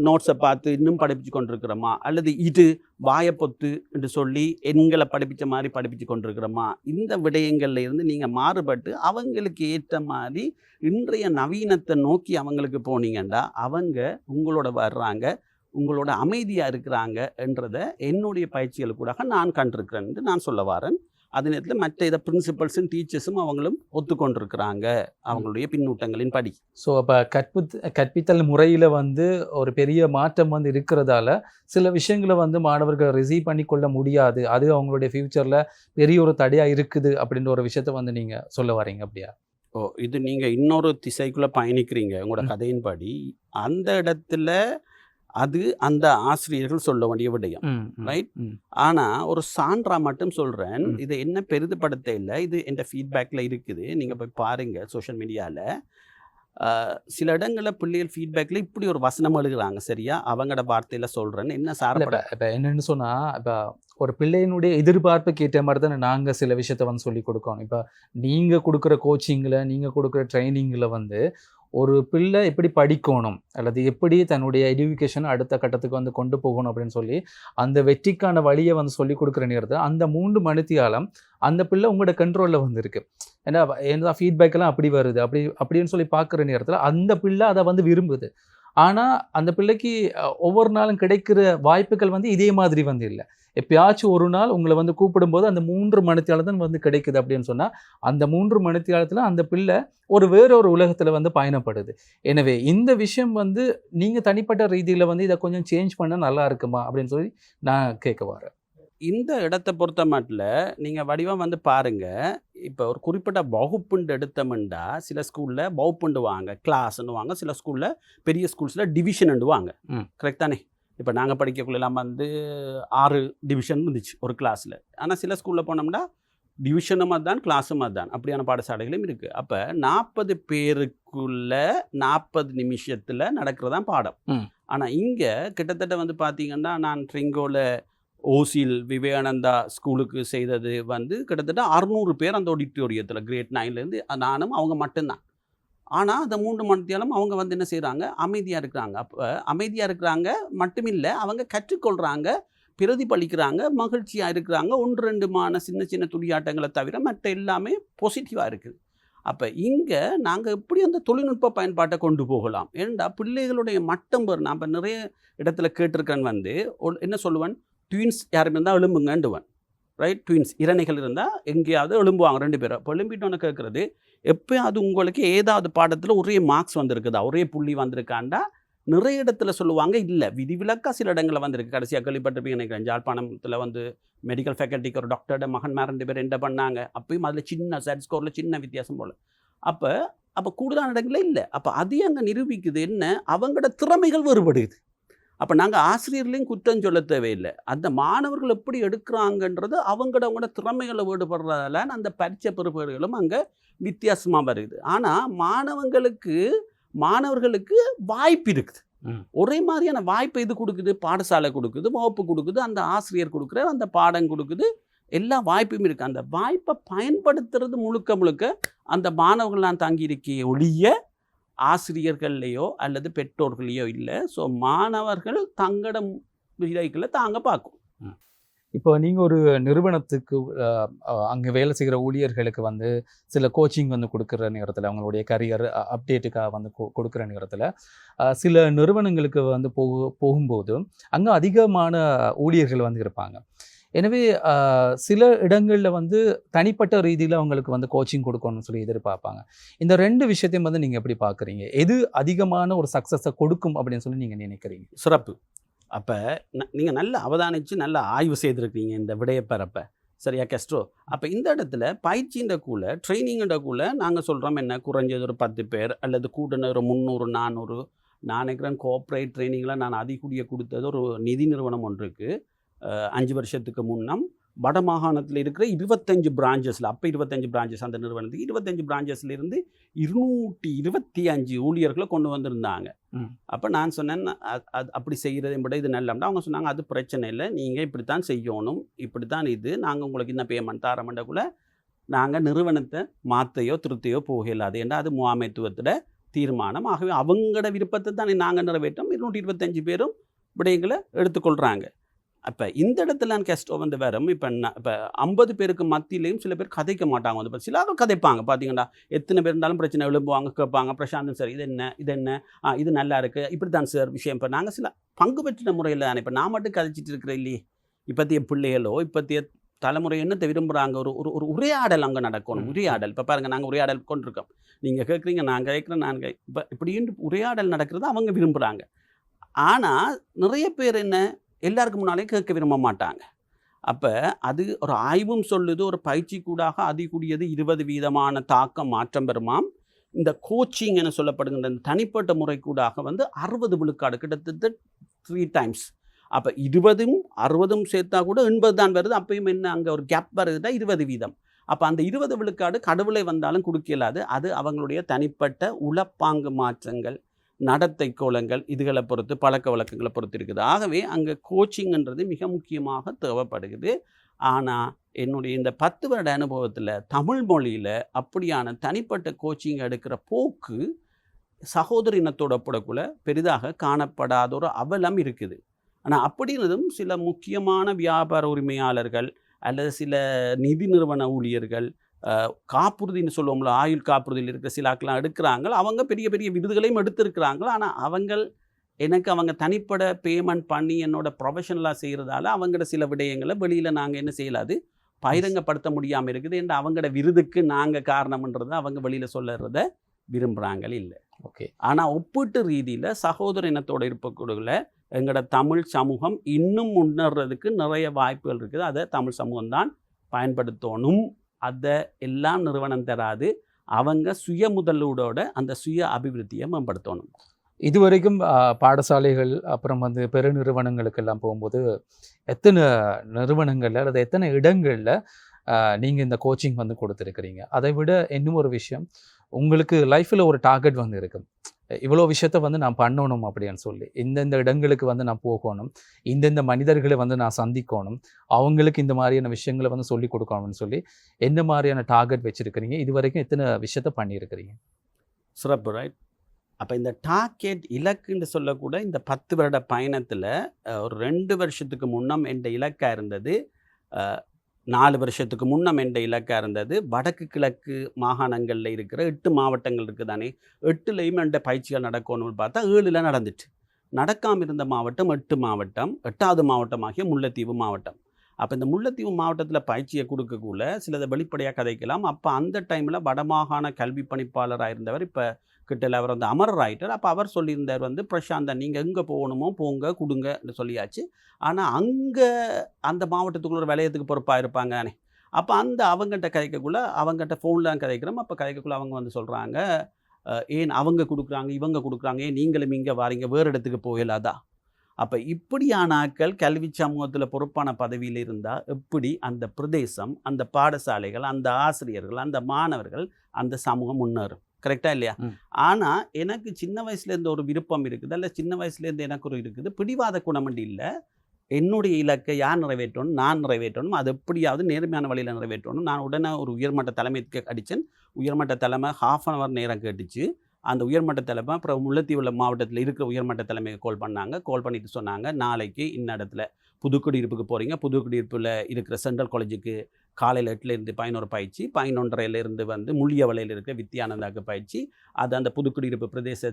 நோட்ஸை பார்த்து இன்னும் படிப்பிச்சு கொண்டிருக்கிறோமா, அல்லது இது வாயப்பொத்து என்று சொல்லி எங்களை படிப்பிச்ச மாதிரி படிப்பிச்சு கொண்டிருக்கிறோமா? இந்த விடயங்கள்ல இருந்து நீங்கள் மாறுபட்டு அவங்களுக்கு ஏற்ற மாதிரி இன்றைய நவீனத்தை நோக்கி அவங்களுக்கு போனீங்கன்னா அவங்க உங்களோட வர்றாங்க, உங்களோட அமைதியாக இருக்கிறாங்க என்றதை என்னுடைய பயிற்சிகளுக்கூடாக நான் கண்டிருக்கிறேன் நான் சொல்ல வரேன். அதே நேரத்தில் மற்ற இதை பிரின்சிபல்ஸும் டீச்சர்ஸும் அவங்களும் ஒத்துக்கொண்டிருக்கிறாங்க அவங்களுடைய பின்னூட்டங்களின் படி. ஸோ அப்போ கற்பித்தல் முறையில் வந்து ஒரு பெரிய மாற்றம் வந்து இருக்கிறதால சில விஷயங்களை வந்து மாணவர்கள் ரிசீவ் பண்ணி கொள்ள முடியாது, அது அவங்களுடைய ஃப்யூச்சரில் பெரிய ஒரு தடையாக இருக்குது அப்படின்ற ஒரு விஷயத்த வந்து நீங்கள் சொல்ல வரீங்க அப்படியா? இது நீங்கள் இன்னொரு திசைக்குள்ளே பயணிக்கிறீங்க உங்களோட கதையின்படி. அந்த இடத்துல அது அந்த ஆசிரியர்கள் சொல்ல வேண்டிய விடயம். ரைட். ஆனால் ஒரு சான்றா மட்டும் சொல்கிறேன், இதை என்ன பெரிதுபடுத்த இல்லை, இது என் ஃபீட்பேக்கில் இருக்குது. நீங்கள் போய் பாருங்கள் சோஷியல் மீடியாவில். சில இடங்களில் பிள்ளைகள் ஃபீட்பேக்கில் இப்படி ஒரு வசனம் எழுதுகிறாங்க. சரியா, அவங்களோட வார்த்தையில் சொல்கிறேன்னு என்ன சார்பட. இப்போ என்னென்னு சொன்னால், இப்போ ஒரு பிள்ளையினுடைய எதிர்பார்ப்புக்கு ஏற்ற மாதிரி தானே நாங்கள் சில விஷயத்த வந்து சொல்லி கொடுக்கணும். இப்போ நீங்கள் கொடுக்குற கோச்சிங்கில், நீங்கள் கொடுக்குற ட்ரைனிங்கில் வந்து ஒரு பிள்ளை எப்படி படிக்கணும் அல்லது எப்படி தன்னுடைய எஜுகேஷனை அடுத்த கட்டத்துக்கு வந்து கொண்டு போகணும் அப்படின்னு சொல்லி அந்த வெற்றிக்கான வழியை வந்து சொல்லி கொடுக்குற நேரத்தில் அந்த 3 மணித்தியாலம் அந்த பிள்ளை உங்களோட கண்ட்ரோலில் வந்து இருக்குது. ஏன்னா என்ன ஃபீட்பேக்கெல்லாம் அப்படி வருது அப்படின்னு சொல்லி பார்க்குற நேரத்தில் அந்த பிள்ளை அதை வந்து விரும்புது. ஆனால் அந்த பிள்ளைக்கு ஒவ்வொரு நாளும் கிடைக்கிற வாய்ப்புகள் வந்து இதே மாதிரி வந்து இல்லை. எப்பயாச்சும் ஒரு நாள் உங்களை வந்து கூப்பிடும்போது அந்த 3 மணித்தியாலம் தான் வந்து கிடைக்குது அப்படின்னு சொன்னால் அந்த 3 மணித்தியாலத்தில் அந்த பிள்ளை வேறொரு உலகத்தில் வந்து பயணப்படுது. எனவே இந்த விஷயம் வந்து நீங்கள் தனிப்பட்ட ரீதியில் வந்து இதை கொஞ்சம் சேஞ்ச் பண்ண நல்லா இருக்குமா அப்படின்னு சொல்லி நான் கேட்க வரேன். இந்த இடத்தை பொறுத்த மாட்டில் நீங்கள் வடிவம் வந்து பாருங்கள். இப்போ ஒரு குறிப்பிட்ட வகுப்புண்டு எடுத்தோம்னா சில ஸ்கூலில் வகுப்புண்டு வாங்க, கிளாஸ்ன்னு வாங்க. சில ஸ்கூலில் பெரிய ஸ்கூல்ஸில் டிவிஷன் வாங்க. கரெக்ட் தானே? இப்போ நாங்கள் படிக்கக்குள்ளெல்லாம் வந்து 6 டிவிஷன் இருந்துச்சு ஒரு கிளாஸில். ஆனால் சில ஸ்கூலில் போனோம்னா டிவிஷனும் அதுதான், கிளாஸும் அதுதான். அப்படியான பாடசாலைகளும் இருக்குது. அப்போ 40 பேருக்குள்ள 40 நிமிஷத்தில் நடக்கிறதான் பாடம். ஆனால் இங்கே கிட்டத்தட்ட வந்து பார்த்தீங்கன்னா நான் ட்ரிங்கோவில் ஓசியில் விவேகானந்தா ஸ்கூலுக்கு செய்தது வந்து கிட்டத்தட்ட 600 பேர் அந்த ஆடிட்டோரியத்தில் கிரேட் 9லேருந்து நானும் அவங்க மட்டும்தான். ஆனால் அந்த 3 மணித்தியாலம் அவங்க வந்து என்ன செய்கிறாங்க, அமைதியாக இருக்கிறாங்க. அப்போ அமைதியாக இருக்கிறாங்க மட்டுமில்லை, அவங்க கற்றுக்கொள்கிறாங்க, பிரதிபலிக்கிறாங்க, மகிழ்ச்சியாக இருக்கிறாங்க. 1-2 சின்ன சின்ன துடியாட்டங்களை தவிர மற்ற எல்லாமே பாசிட்டிவாக இருக்குது. அப்போ இங்கே நாங்கள் எப்படி அந்த தொழில்நுட்ப பயன்பாட்டை கொண்டு போகலாம் ஏன்டா பிள்ளைகளுடைய மட்டம் பெறும். நான் இப்போ நிறைய இடத்துல கேட்டிருக்கேன் என்ன சொல்லுவேன், ட்வின்ஸ் யாரும் இருந்தால் எழும்புங்கண்டுவன், ரைட்? ட்வின்ஸ் இரணைகள் இருந்தால் எங்கேயாவது எழும்புவாங்க 2 பேரும். இப்போ எழும்பிட்டோன்னு கேட்குறது, எப்போயாவது உங்களுக்கு ஏதாவது பாடத்தில் ஒரே மார்க்ஸ் வந்திருக்குதா, ஒரே புள்ளி வந்திருக்காண்டா நிறைய இடத்துல சொல்லுவாங்க இல்லை, விதிவிலக்கா சில இடங்களில் வந்திருக்கு. கடைசியாக கேள்விப்பட்டிருப்பீங்க நினைக்கிறேன், ஜாழ்ப்பாணத்தில் மெடிக்கல் ஃபேக்கல்ட்டிக்கு ஒரு டாக்டரோட மகன்மார் 2 பேர் என்ன பண்ணாங்க, அப்பயும் அதில் சின்ன செட் ஸ்கோரில் சின்ன வித்தியாசம் போல். அப்போ கூடுதலான இடங்களில் இல்லை. அப்போ அது அங்கே நிரூபிக்குது என்ன, அவங்களோட திறமைகள் வேறுபடுது. அப்போ நாங்கள் ஆசிரியர்களையும் குற்றம் சொல்ல தேவையில்லை, அந்த மாணவர்கள் எப்படி எடுக்கிறாங்கன்றது அவங்களோட திறமைகளை வேறுபடுறதால அந்த பரீட்சை பெறுபவர்களும் அங்கே வித்தியாசமாக வருது. ஆனால் மாணவர்களுக்கு வாய்ப்பு இருக்குது, ஒரே மாதிரியான வாய்ப்பை இது கொடுக்குது, பாடசாலை கொடுக்குது, வகுப்பு கொடுக்குது, அந்த ஆசிரியர் கொடுக்குற அந்த பாடம் கொடுக்குது, எல்லா வாய்ப்பும் இருக்குது. அந்த வாய்ப்பை பயன்படுத்துறது முழுக்க அந்த மாணவர்கள் நான் தங்கியிருக்கே ஒழிய ஆசிரியர்கள்லையோ அல்லது பெற்றோர்களையோ இல்லை. ஸோ மாணவர்கள் தங்களோட விதைகளை தாங்க பார்க்கும். இப்போ நீங்கள் ஒரு நிறுவனத்துக்கு அங்கே வேலை செய்கிற ஊழியர்களுக்கு சில கோச்சிங் கொடுக்குற நேரத்தில், அவங்களுடைய கரியர் அப்டேட்டுக்காக கொடுக்குற நேரத்தில் சில நிறுவனங்களுக்கு போகும்போது அங்கே அதிகமான ஊழியர்கள் இருப்பாங்க. எனவே சில இடங்களில் தனிப்பட்ட ரீதியில் அவங்களுக்கு கோச்சிங் கொடுக்கணும்னு சொல்லி எதிர்பார்ப்பாங்க. இந்த 2 விஷயத்தையும் நீங்கள் எப்படி பார்க்குறீங்க? எது அதிகமான ஒரு சக்ஸஸை கொடுக்கும் அப்படின்னு சொல்லி நீங்கள் நினைக்கிறீங்க? சிறப்பு. அப்போ நீங்கள் நல்லா அவதானித்து நல்லா ஆய்வு செய்திருக்கீங்க இந்த விடையப்பரப்பை, சரியா கெஸ்ட்ரோ? அப்போ இந்த இடத்துல பயிற்சின்றக்குள்ள ட்ரைனிங்கன்றக்குள்ள நாங்கள் சொல்கிறோம் என்ன, குறைஞ்சது ஒரு 10 பேர் அல்லது கூட்டின ஒரு 300 400. நான் நினைக்கிறேன் கோஆப்ரேட் ட்ரைனிங்கில் நான் அதிகூடிய கொடுத்தது ஒரு நிதி நிறுவனம் ஒன்றுக்கு 5 வருஷத்துக்கு முன்னம் வடமாகாணத்தில் இருக்கிற 25 பிரான்ச்சஸில், அப்போ 25 பிரான்ச்சஸ் அந்த நிறுவனத்துக்கு 25 பிரான்ச்சஸ்லேருந்து 225 ஊழியர்களை கொண்டு வந்திருந்தாங்க. அப்போ நான் சொன்னேன், அது அப்படி செய்கிறதை விட இது நல்லம்னா. அவங்க சொன்னாங்க, அது பிரச்சனை இல்லை, நீங்கள் இப்படித்தான் செய்யணும், இப்படித்தான் இது, நாங்கள் உங்களுக்கு இந்த பேமெண்ட் தரமண்டக்குள்ளே நாங்கள் நிறுவனத்தை மாற்றையோ திருத்தையோ போகலாது ஏன்னா அது முகாமைத்துவத்தோட தீர்மானம். ஆகவே அவங்களோட விருப்பத்தை தானே நாங்கள் நிறைவேற்றோம். 225 பேரும் விடயங்களை எடுத்துக்கொள்கிறாங்க. அப்போ இந்த இடத்துல நான் கெஸ்டோ வரும். இப்போ 50 பேருக்கு மத்தியிலையும் சில பேர் கதைக்க மாட்டாங்க. இப்போ சில ஆள் கதைப்பாங்க. பார்த்தீங்கன்னா எத்தனை பேர் இருந்தாலும் பிரச்சனை எழுப்புவாங்க, கேட்பாங்க, பிரசாந்தன் சார் இது என்ன இது நல்லா இருக்குது, இப்படி தான் சார் விஷயம். இப்போ நாங்கள் சில பங்கு பெற்ற முறையில் தானே, இப்போ நான் மட்டும் கதைச்சிட்டு இருக்கிறேன் இல்லையே. இப்போத்திய பிள்ளைகளோ இப்போத்திய தலைமுறை என்னத்தை விரும்புகிறாங்க, ஒரு உரையாடல் அங்கே நடக்கணும். உரையாடல் இப்போ பாருங்கள், நாங்கள் உரையாடல் கொண்டிருக்கோம், நீங்கள் கேட்குறீங்க, நான் கேட்குறேன், நாங்கள் இப்போ இப்படின்னு உரையாடல் நடக்கிறது அவங்க விரும்புகிறாங்க. ஆனால் நிறைய பேர் என்ன, எல்லாருக்கும் முன்னாலே கேட்க விரும்ப மாட்டாங்க. அப்போ அது ஒரு ஆய்வும் சொல்லுது, ஒரு பயிற்சி கூடாக அதிகூடியது 20% தாக்கம் மாற்றம் பெறுமாம். இந்த கோச்சிங் என சொல்லப்படுகின்ற இந்த தனிப்பட்ட முறை கூடாக 60 விழுக்காடு, கிட்டத்தட்ட 3 டைம்ஸ். அப்போ 20ம் 60ம் சேர்த்தா கூட 80 தான் வருது. அப்பயும் என்ன, அங்கே ஒரு கேப் வருதுன்னா 20%. அப்போ அந்த 20 விழுக்காடு கடவுளை வந்தாலும் கொடுக்கலாது. அது அவங்களுடைய தனிப்பட்ட உளப்பாங்கு மாற்றங்கள், நடத்தை கோலங்கள், இதுகளை பொறுத்து, பழக்க வழக்கங்களை பொறுத்து இருக்குது. ஆகவே அங்கே கோச்சிங்ன்றது மிக முக்கியமாக தேவைப்படுகிறது. ஆனால் என்னுடைய இந்த 10 வருட அனுபவத்தில் தமிழ் மொழியில் அப்படியான தனிப்பட்ட கோச்சிங் எடுக்கிற போக்கு சகோதர இனத்தோட ஒப்பிடக்குள்ள பெரிதாக காணப்படாத ஒரு அவலம் இருக்குது. ஆனால் அப்படின்னதும் சில முக்கியமான வியாபார உரிமையாளர்கள் அல்லது சில நிதி நிறுவன ஊழியர்கள், காப்புறுதின்னு சொல்லுவோம்ல, ஆயுள் காப்புறுதியில் இருக்கிற சில ஆக்கெல்லாம் எடுக்கிறாங்க. அவங்க பெரிய பெரிய விருதுகளையும் எடுத்திருக்கிறாங்க. ஆனால் அவங்க தனிப்பட பேமெண்ட் பண்ணி என்னோட ப்ரொஃபஷனலாக செய்கிறதால அவங்களோட சில விடயங்களை வெளியில் நாங்கள் என்ன செய்யலாது, பகிரங்கப்படுத்த முடியாமல் இருக்குது. என்று அவங்களோட விருதுக்கு நாங்கள் காரணம்ன்றதை அவங்க வெளியில் சொல்லுறத விரும்புகிறாங்க இல்லை. ஓகே. ஆனால் ஒப்பீட்டு ரீதியில் சகோதர இனத்தோடு இருப்பக்கூடிய எங்களோட தமிழ் சமூகம் இன்னும் முன்னேறதுக்கு நிறைய வாய்ப்புகள் இருக்குது. அதை தமிழ் சமூகம் தான் பயன்படுத்தணும். அதை எல்லாம் நிறுவனம் தராது. அவங்க சுய முதலீடோட அந்த சுய அபிவிருத்தியை மேம்படுத்தணும். இதுவரைக்கும் பாடசாலைகள் அப்புறம் பெருநிறுவனங்களுக்கெல்லாம் போகும்போது எத்தனை நிறுவனங்களில் அல்லது எத்தனை இடங்களில் நீங்கள் இந்த கோச்சிங் கொடுத்துருக்கிறீங்க? அதை விட இன்னும் ஒரு விஷயம், உங்களுக்கு லைஃப்பில் ஒரு டார்கெட் இருக்கும், இவ்வளோ விஷயத்த நான் பண்ணணும் அப்படின்னு சொல்லி, இந்தந்த இடங்களுக்கு நான் போகணும், இந்தந்த மனிதர்களை நான் சந்திக்கணும், அவங்களுக்கு இந்த மாதிரியான விஷயங்களை சொல்லி கொடுக்கணும்னு சொல்லி எந்த மாதிரியான டார்கெட் வச்சுருக்கிறீங்க? இது வரைக்கும் எத்தனை விஷயத்த பண்ணியிருக்கிறீங்க? சிறப்பு, ரைட். அப்போ இந்த டார்கெட் இலக்குன்னு சொல்லக்கூட இந்த 10 வருட பயணத்தில் ஒரு 2 வருஷத்துக்கு முன்னம் என்ற இலக்காக இருந்தது 4 வருஷத்துக்கு முன்னம் என்ற இலக்காக இருந்தது. வடக்கு கிழக்கு மாகாணங்களில் இருக்கிற 8 மாவட்டங்கள் இருக்குது தானே, 8லையும் என்ற பயிற்சிகள் நடக்கணும்னு பார்த்தா 7ல் நடந்துட்டு. நடக்காமல் இருந்த மாவட்டம் 8 மாவட்டம், 8வது மாவட்டமாகிய முல்லைத்தீவு மாவட்டம். அப்போ இந்த முல்லைத்தீவு மாவட்டத்தில் பயிற்சியை கொடுக்கக்குள்ள சிலதை வெளிப்படையாக கதைக்கலாம். அப்போ அந்த டைமில் வடமாகாண கல்வி பணிப்பாளராக இருந்தவர் இப்போ கிட்டல அவர் வந்து அமரர் ஆகிட்டார். அப்போ அவர் சொல்லியிருந்தார் வந்து, பிரசாந்தன் நீங்கள் எங்கே போகணுமோ போங்க கொடுங்கன்னு சொல்லியாச்சு. ஆனால் அங்கே அந்த மாவட்டத்துக்குள்ள ஒரு விளையத்துக்கு பொறுப்பாக இருப்பாங்கண்ணே. அப்போ அந்த அவங்ககிட்ட கதைக்கக்குள்ள அவங்ககிட்ட ஃபோனில் தான் கதைக்கிறோம். அப்போ கதைக்கக்குள்ள அவங்க வந்து சொல்கிறாங்க, ஏன் அவங்க கொடுக்குறாங்க இவங்க கொடுக்குறாங்க, ஏன் நீங்களும் இங்கே வாரீங்க, வேறு இடத்துக்கு போகலாதா? அப்போ இப்படியான ஆட்கள் கல்வி சமூகத்தில் பொறுப்பான பதவியில் இருந்தால் எப்படி அந்த பிரதேசம், அந்த பாடசாலைகள், அந்த ஆசிரியர்கள், அந்த மாணவர்கள், அந்த சமூகம் முன்னேறும்? கரெக்டாக இல்லையா? ஆனால் எனக்கு சின்ன வயசுலேருந்து ஒரு விருப்பம் இருக்குது, அல்ல சின்ன வயசுலேருந்து எனக்கு ஒரு இருக்குது, பிடிவாத குணமண்டி இல்லை. என்னுடைய இலக்கை யார் நிறைவேற்றணும், நான் நிறைவேற்றணும், அது எப்படியாவது நேர்மையான வழியில் நிறைவேற்றணும். நான் உடனே ஒரு உயர்மட்ட தலைமைக்கு அடித்தேன். உயர்மட்ட தலைமை 1/2 hour நேரம் கேட்டுச்சு. அந்த உயர்மட்ட தலைமை அப்புறம் முல்லைத்தீவு மாவட்டத்தில் இருக்கிற உயர்மட்ட தலைமையை கால் பண்ணாங்க. கால் பண்ணிட்டு சொன்னாங்க, நாளைக்கு இந்த இடத்துல புதுக்குடியிருப்புக்கு போகிறீங்க, புதுக்குடியிருப்பில் இருக்கிற சென்ட்ரல் காலேஜுக்கு காலையில் 8லேருந்து 11 பயிற்சி, 11:30 வந்து முள்ளியவளையில் இருக்கிற வித்யானந்தாக்கு பயிற்சி. அது அந்த புதுக்குடியிருப்பு பிரதேச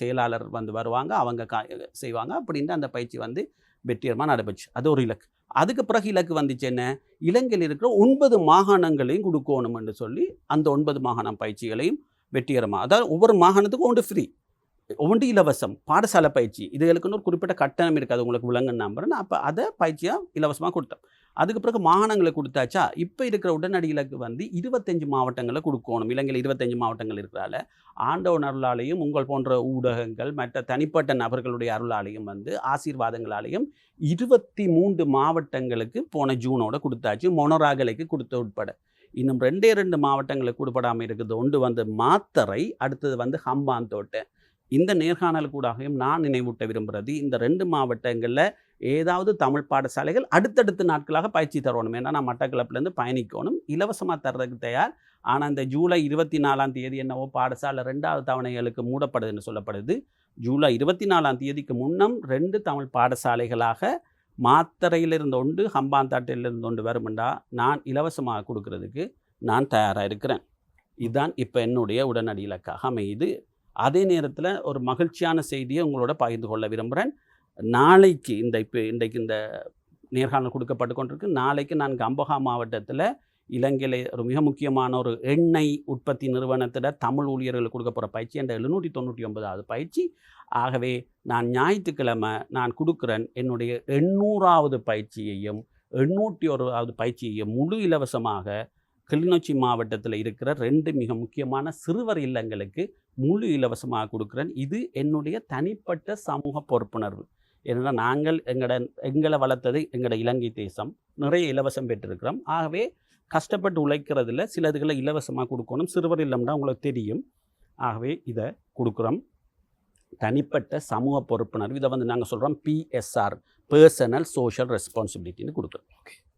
செயலாளர் வந்து வருவாங்க, அவங்க செய்வாங்க. அப்படின்ட்டு அந்த பயிற்சி வந்து வெற்றிகரமாக நடைபெற்று. அது ஒரு இலக்கு. அதுக்கு பிறகு இலக்கு வந்துச்சு என்ன, இலங்கையில் இருக்கிற 9 மாகாணங்களையும் கொடுக்கணும் என்று சொல்லி அந்த 9 மாகாணம் பயிற்சிகளையும் வெற்றிகரமாக, அதாவது ஒவ்வொரு மாகாணத்துக்கும் ஒன்று ஃப்ரீ, ஒன்று இலவசம் பாடசாலை பயிற்சி. இதுகளுக்குன்னு ஒரு குறிப்பிட்ட கட்டணம் இருக்காது, உங்களுக்கு விளங்குன்னு நம்புறேன். அப்போ அதை பயிற்சியாக இலவசமாக கொடுத்தோம். அதுக்கு பிறகு மாகாணங்களை கொடுத்தாச்சா, இப்போ இருக்கிற உடனடி இலக்கு வந்து 25 மாவட்டங்களை கொடுக்கணும். இலங்கையில் 25 மாவட்டங்கள் இருக்கிறால ஆண்டவன் அருளாலையும் உங்கள் போன்ற ஊடகங்கள் மற்ற தனிப்பட்ட நபர்களுடைய அருளாலையும் வந்து ஆசீர்வாதங்களாலையும் 23 மாவட்டங்களுக்கு போன ஜூனோட கொடுத்தாச்சு, மொனராகலைக்கு கொடுத்த உட்பட. இன்னும் 2 மாவட்டங்களுக்கு கொடுப்படாமல் இருக்குது. ஒன்று வந்து மாத்தறை, அடுத்தது வந்து ஹம்பாந்தோட்டை. இந்த நேர்காணல் கூடாகவும் நான் நினைவூட்ட விரும்புகிறது, இந்த 2 மாவட்டங்களில் ஏதாவது தமிழ் பாடசாலைகள் அடுத்தடுத்த நாட்களாக பயிற்சி தரணும். ஏன்னா நான் மட்டக்களப்புலேருந்து பயணிக்கணும், இலவசமாக தர்றதுக்கு தயார். ஆனால் இந்த ஜூலை 24 என்னவோ பாடசாலை 2வது தவணைகளுக்கு மூடப்படுதுன்னு சொல்லப்படுது. ஜூலை 24 முன்னம் 2 தமிழ் பாடசாலைகளாக மாத்தறையிலிருந்து ஒன்று, ஹம்பாந்தாட்டிலிருந்து ஒன்று வருமெண்டா நான் இலவசமாக கொடுக்கறதுக்கு நான் தயாராக இருக்கிறேன். இதுதான் இப்போ என்னுடைய உடனடி இலக்காக அமையுது. அதே நேரத்தில் ஒரு மகிழ்ச்சியான செய்தியை உங்களோட பகிர்ந்து கொள்ள விரும்புகிறேன். நாளைக்கு இன்றைக்கு இந்த நேர்காணல் கொடுக்கப்பட்டு கொண்டிருக்கு. நாளைக்கு நான் கம்பஹா மாவட்டத்தில் இலங்கையில் ஒரு மிக முக்கியமான ஒரு எண்ணெய் உற்பத்தி நிறுவனத்தில் தமிழ் ஊழியர்களுக்கு கொடுக்க போகிற பயிற்சி என்ற 799வது பயிற்சி. ஆகவே நான் ஞாயிற்றுக்கிழமை நான் கொடுக்குறேன் என்னுடைய 800வது பயிற்சியையும் 801வது பயிற்சியையும் முழு இலவசமாக கிளிநொச்சி மாவட்டத்தில் இருக்கிற 2 மிக முக்கியமான சிறுவர் இல்லங்களுக்கு முழு இலவசமாக கொடுக்குறேன். இது என்னுடைய தனிப்பட்ட சமூக பொறுப்புணர்வு. ஏன்னா நாங்கள் எங்களை வளர்த்தது எங்களோட இலங்கை தேசம், நிறைய இலவசம் பெற்றிருக்கிறோம். ஆகவே கஷ்டப்பட்டு உழைக்கிறதுல சிலதுகளை இலவசமாக கொடுக்கணும். சிறுவர் இல்லம்னா உங்களுக்கு தெரியும். ஆகவே இதை கொடுக்குறோம், தனிப்பட்ட சமூக பொறுப்புணர்வு. இதை வந்து நாங்கள் சொல்கிறோம் PSR, பர்சனல் சோஷியல் ரெஸ்பான்சிபிலிட்டின்னு கொடுக்குறோம்.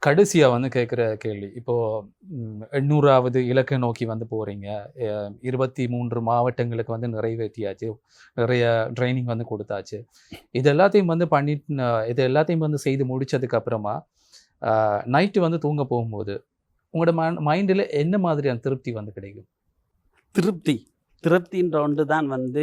கடைசியாக வந்து கேட்குற கேள்வி, இப்போது 800வது இலக்கை நோக்கி வந்து போகிறீங்க, 23 மாவட்டங்களுக்கு வந்து நிறைவேற்றியாச்சு, நிறைய ட்ரைனிங் வந்து கொடுத்தாச்சு. இது எல்லாத்தையும் வந்து செய்து முடித்ததுக்கப்புறமா நைட்டு வந்து தூங்க போகும்போது உங்களோட மைண்டில் என்ன மாதிரியான திருப்தி வந்து கிடைக்கும்? திருப்தின்ற ஒன்று தான் வந்து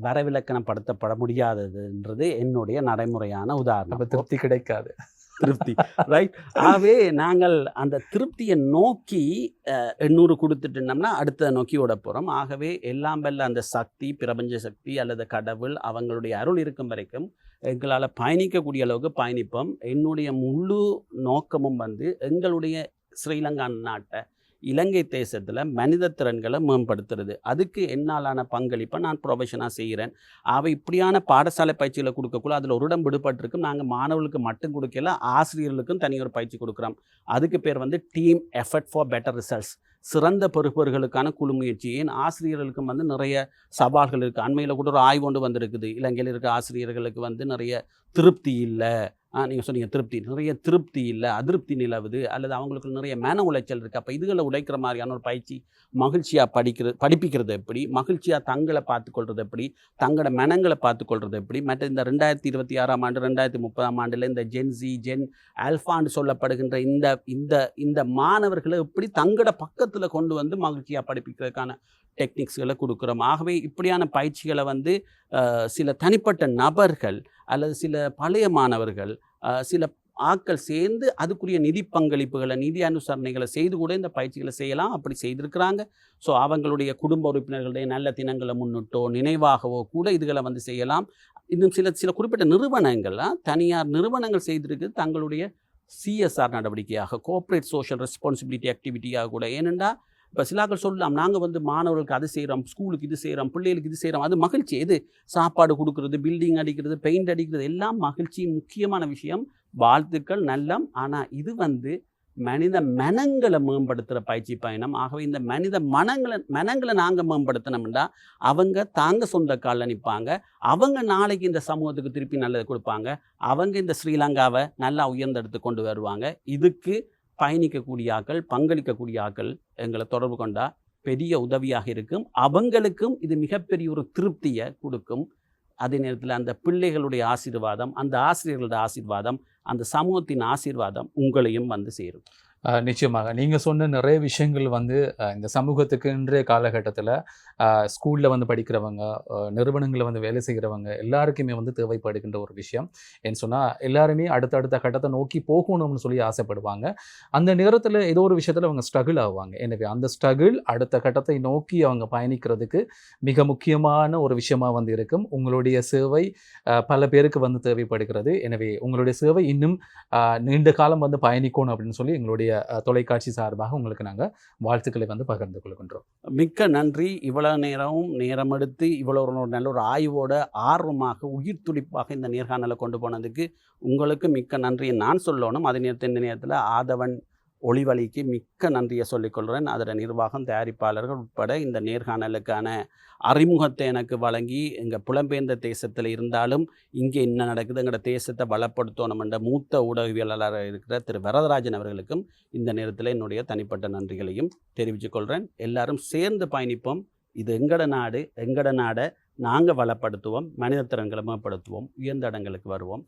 வரவிலக்கணப்படுத்தப்பட முடியாததுன்றது என்னுடைய நடைமுறையான உதாரணம். திருப்தி கிடைக்காது, திருப்தி ரைட். ஆகவே நாங்கள் அந்த திருப்தியை நோக்கி 800 கொடுத்துட்டோம்னா அடுத்த நோக்கி ஓட போகிறோம். ஆகவே எல்லாம் வல்ல அந்த சக்தி, பிரபஞ்ச சக்தி அல்லது கடவுள், அவங்களுடைய அருள் இருக்கும் வரைக்கும் எங்களால் பயணிக்கக்கூடிய அளவுக்கு பயணிப்போம். என்னுடைய முழு நோக்கமும் வந்து எங்களுடைய ஸ்ரீலங்கா நாட்டை, இலங்கை தேசத்தில் மனித திறன்களை மேம்படுத்துறது. அதுக்கு என்னாலான பங்களிப்பை நான் ப்ரொஃபஷனாக செய்கிறேன். அவை இப்படியான பாடசாலை பயிற்சிகளை கொடுக்கக்குள்ள அதில் ஒரு இடம் விடுபட்டிருக்கும். நாங்கள் மாணவர்களுக்கு மட்டும் கொடுக்கல, ஆசிரியர்களுக்கும் தனி ஒரு பயிற்சி கொடுக்குறோம். அதுக்கு பேர் வந்து team effort for better results, சிறந்த பொறுப்பர்களுக்கான குழு முயற்சி. ஏன் ஆசிரியர்களுக்கும் வந்து நிறைய சவால்கள் இருக்குது. அண்மையில் கூட ஒரு ஆய்வு ஒன்று வந்திருக்குது, இலங்கையில் இருக்க ஆசிரியர்களுக்கு வந்து நிறைய திருப்தி இல்லை, நீங்கள் சொன்னீங்க திருப்தி, நிறைய திருப்தி இல்லை, அதிருப்தி நிலவுது, அல்லது அவங்களுக்கு நிறைய மன உளைச்சல் இருக்குது. அப்போ இதுகளை உடைக்கிற மாதிரியான ஒரு பயிற்சி, மகிழ்ச்சியாக படிப்பிக்கிறது எப்படி, மகிழ்ச்சியாக தங்களை பார்த்துக்கொள்வது எப்படி, தங்களோட மனங்களை பார்த்துக்கொள்வது எப்படி, மற்ற இந்த 2026ஆம் ஆண்டு 2030ஆம் ஆண்டில் இந்த ஜென்சி ஜென் ஆல்ஃபான்னு சொல்லப்படுகின்ற இந்த இந்த இந்த மாணவர்களை எப்படி தங்களோட பக்கத்தில் கொண்டு வந்து மகிழ்ச்சியாக படிப்பிக்கிறதுக்கான டெக்னிக்ஸ்களை கொடுக்குறோம். ஆகவே இப்படியான பயிற்சிகளை வந்து சில தனிப்பட்ட நபர்கள் அல்லது சில பழைய மாணவர்கள் சில ஆட்கள் சேர்ந்து அதுக்குரிய நிதி பங்களிப்புகளை, நிதி அனுசரணைகளை செய்து கூட இந்த பயிற்சிகளை செய்யலாம். அப்படி செய்திருக்கிறாங்க. ஸோ அவங்களுடைய குடும்ப உறுப்பினர்களுடைய நல்ல தினங்களை முன்னிட்டோ நினைவாகவோ கூட இதுகளை வந்து செய்யலாம். இன்னும் சில குறிப்பிட்ட நிறுவனங்கள்லாம், தனியார் நிறுவனங்கள் செய்திருக்கு தங்களுடைய சிஎஸ்ஆர் நடவடிக்கையாக, கோஆப்ரேட் சோஷியல் ரெஸ்பான்சிபிலிட்டி ஆக்டிவிட்டியாக கூட. ஏனென்றா இப்போ சிலாக்கள் சொல்லலாம், நாங்கள் வந்து மாணவர்களுக்கு அது செய்கிறோம், ஸ்கூலுக்கு இது செய்கிறோம், பிள்ளைகளுக்கு இது செய்கிறோம். அது மகிழ்ச்சி. எது சாப்பாடு கொடுக்குறது, பில்டிங் அடிக்கிறது, பெயிண்ட் அடிக்கிறது எல்லாம் மகிழ்ச்சி, முக்கியமான விஷயம், வாழ்த்துக்கள், நல்லம். ஆனால் இது வந்து மனித மனங்களை மேம்படுத்துகிற பயிற்சி பயணம். ஆகவே இந்த மனித மனங்களை நாங்கள் மேம்படுத்தினோம்னா அவங்க தாங்க சொந்த காலில் நிற்பாங்க. அவங்க நாளைக்கு இந்த சமூகத்துக்கு திருப்பி நல்லது கொடுப்பாங்க. அவங்க இந்த ஸ்ரீலங்காவை நல்லா உயர்ந்தெடுத்து கொண்டு வருவாங்க. இதுக்கு பயணிக்கக்கூடிய ஆக்கள், பங்களிக்கக்கூடிய ஆக்கள் எங்களை தொடர்பு கொண்டா பெரிய உதவியாக இருக்கும். அவங்களுக்கும் இது மிகப்பெரிய ஒரு திருப்தியை கொடுக்கும். அதே நேரத்தில் அந்த பிள்ளைகளுடைய ஆசீர்வாதம், அந்த ஆசிரியர்களுடைய ஆசீர்வாதம், அந்த சமூகத்தின் ஆசீர்வாதம் உங்களையும் வந்து சேரும். நிச்சயமாக நீங்கள் சொன்ன நிறைய விஷயங்கள் வந்து இந்த சமூகத்துக்கு இன்றைய காலகட்டத்தில் ஸ்கூலில் வந்து படிக்கிறவங்க, நிறுவனங்களில் வந்து வேலை செய்கிறவங்க எல்லாருக்குமே வந்து தேவைப்படுகின்ற ஒரு விஷயம். ஏன்னு சொன்னால் எல்லாருமே அடுத்த கட்டத்தை நோக்கி போகணும்னு சொல்லி ஆசைப்படுவாங்க. அந்த நேரத்தில் ஏதோ ஒரு விஷயத்தில் அவங்க ஸ்ட்ரகிள் ஆவாங்க. எனவே அந்த ஸ்ட்ரகிள் அடுத்த கட்டத்தை நோக்கி அவங்க பயணிக்கிறதுக்கு மிக முக்கியமான ஒரு விஷயமாக வந்து இருக்கும். உங்களுடைய சேவை பல பேருக்கு வந்து தேவைப்படுகிறது. எனவே உங்களுடைய சேவை இன்னும் நீண்ட காலம் வந்து பயணிக்கணும் அப்படின்னு சொல்லி எங்களுடைய தொலைக்காட்சி சார்பாக உங்களுக்கு நாங்கள் வாழ்த்துக்களை வந்து பகிர்ந்து கொள்கின்றோம். மிக்க நன்றி. இவ்வளவு நேரம் எடுத்து இவ்வளோ ஒரு நல்ல ஒரு ஆய்வோட ஆர்வமாக உயிர் துடிப்பாக இந்த நேர்காணலை கொண்டு போனதுக்கு உங்களுக்கு மிக்க நன்றியை நான் சொல்லணும். அதே இந்த நேரத்தில் ஆதவன் ஒளிவழிக்கு மிக்க நன்றியை சொல்லிக்கொள்கிறேன். அதோட நிர்வாகம், தயாரிப்பாளர்கள் உட்பட இந்த நேர்காணலுக்கான அறிமுகத்தை எனக்கு வழங்கி, எங்கள் புலம்பெயர்ந்த தேசத்தில் இருந்தாலும் இங்கே என்ன நடக்குது, எங்களோட தேசத்தை பலப்படுத்தணும் என்ற மூத்த ஊடகவியலாளராக இருக்கிற திரு வரதராஜன் அவர்களுக்கும் இந்த நேரத்தில் என்னுடைய தனிப்பட்ட நன்றிகளையும் தெரிவித்துக் கொள்கிறேன். எல்லாரும் சேர்ந்து பயணிப்போம். இது எங்கட நாடு, எங்கட நாடை நாங்கள் வளப்படுத்துவோம், மனித திறன்களை மேம்படுத்துவோம், உயர்ந்த இடங்களுக்கு வருவோம்.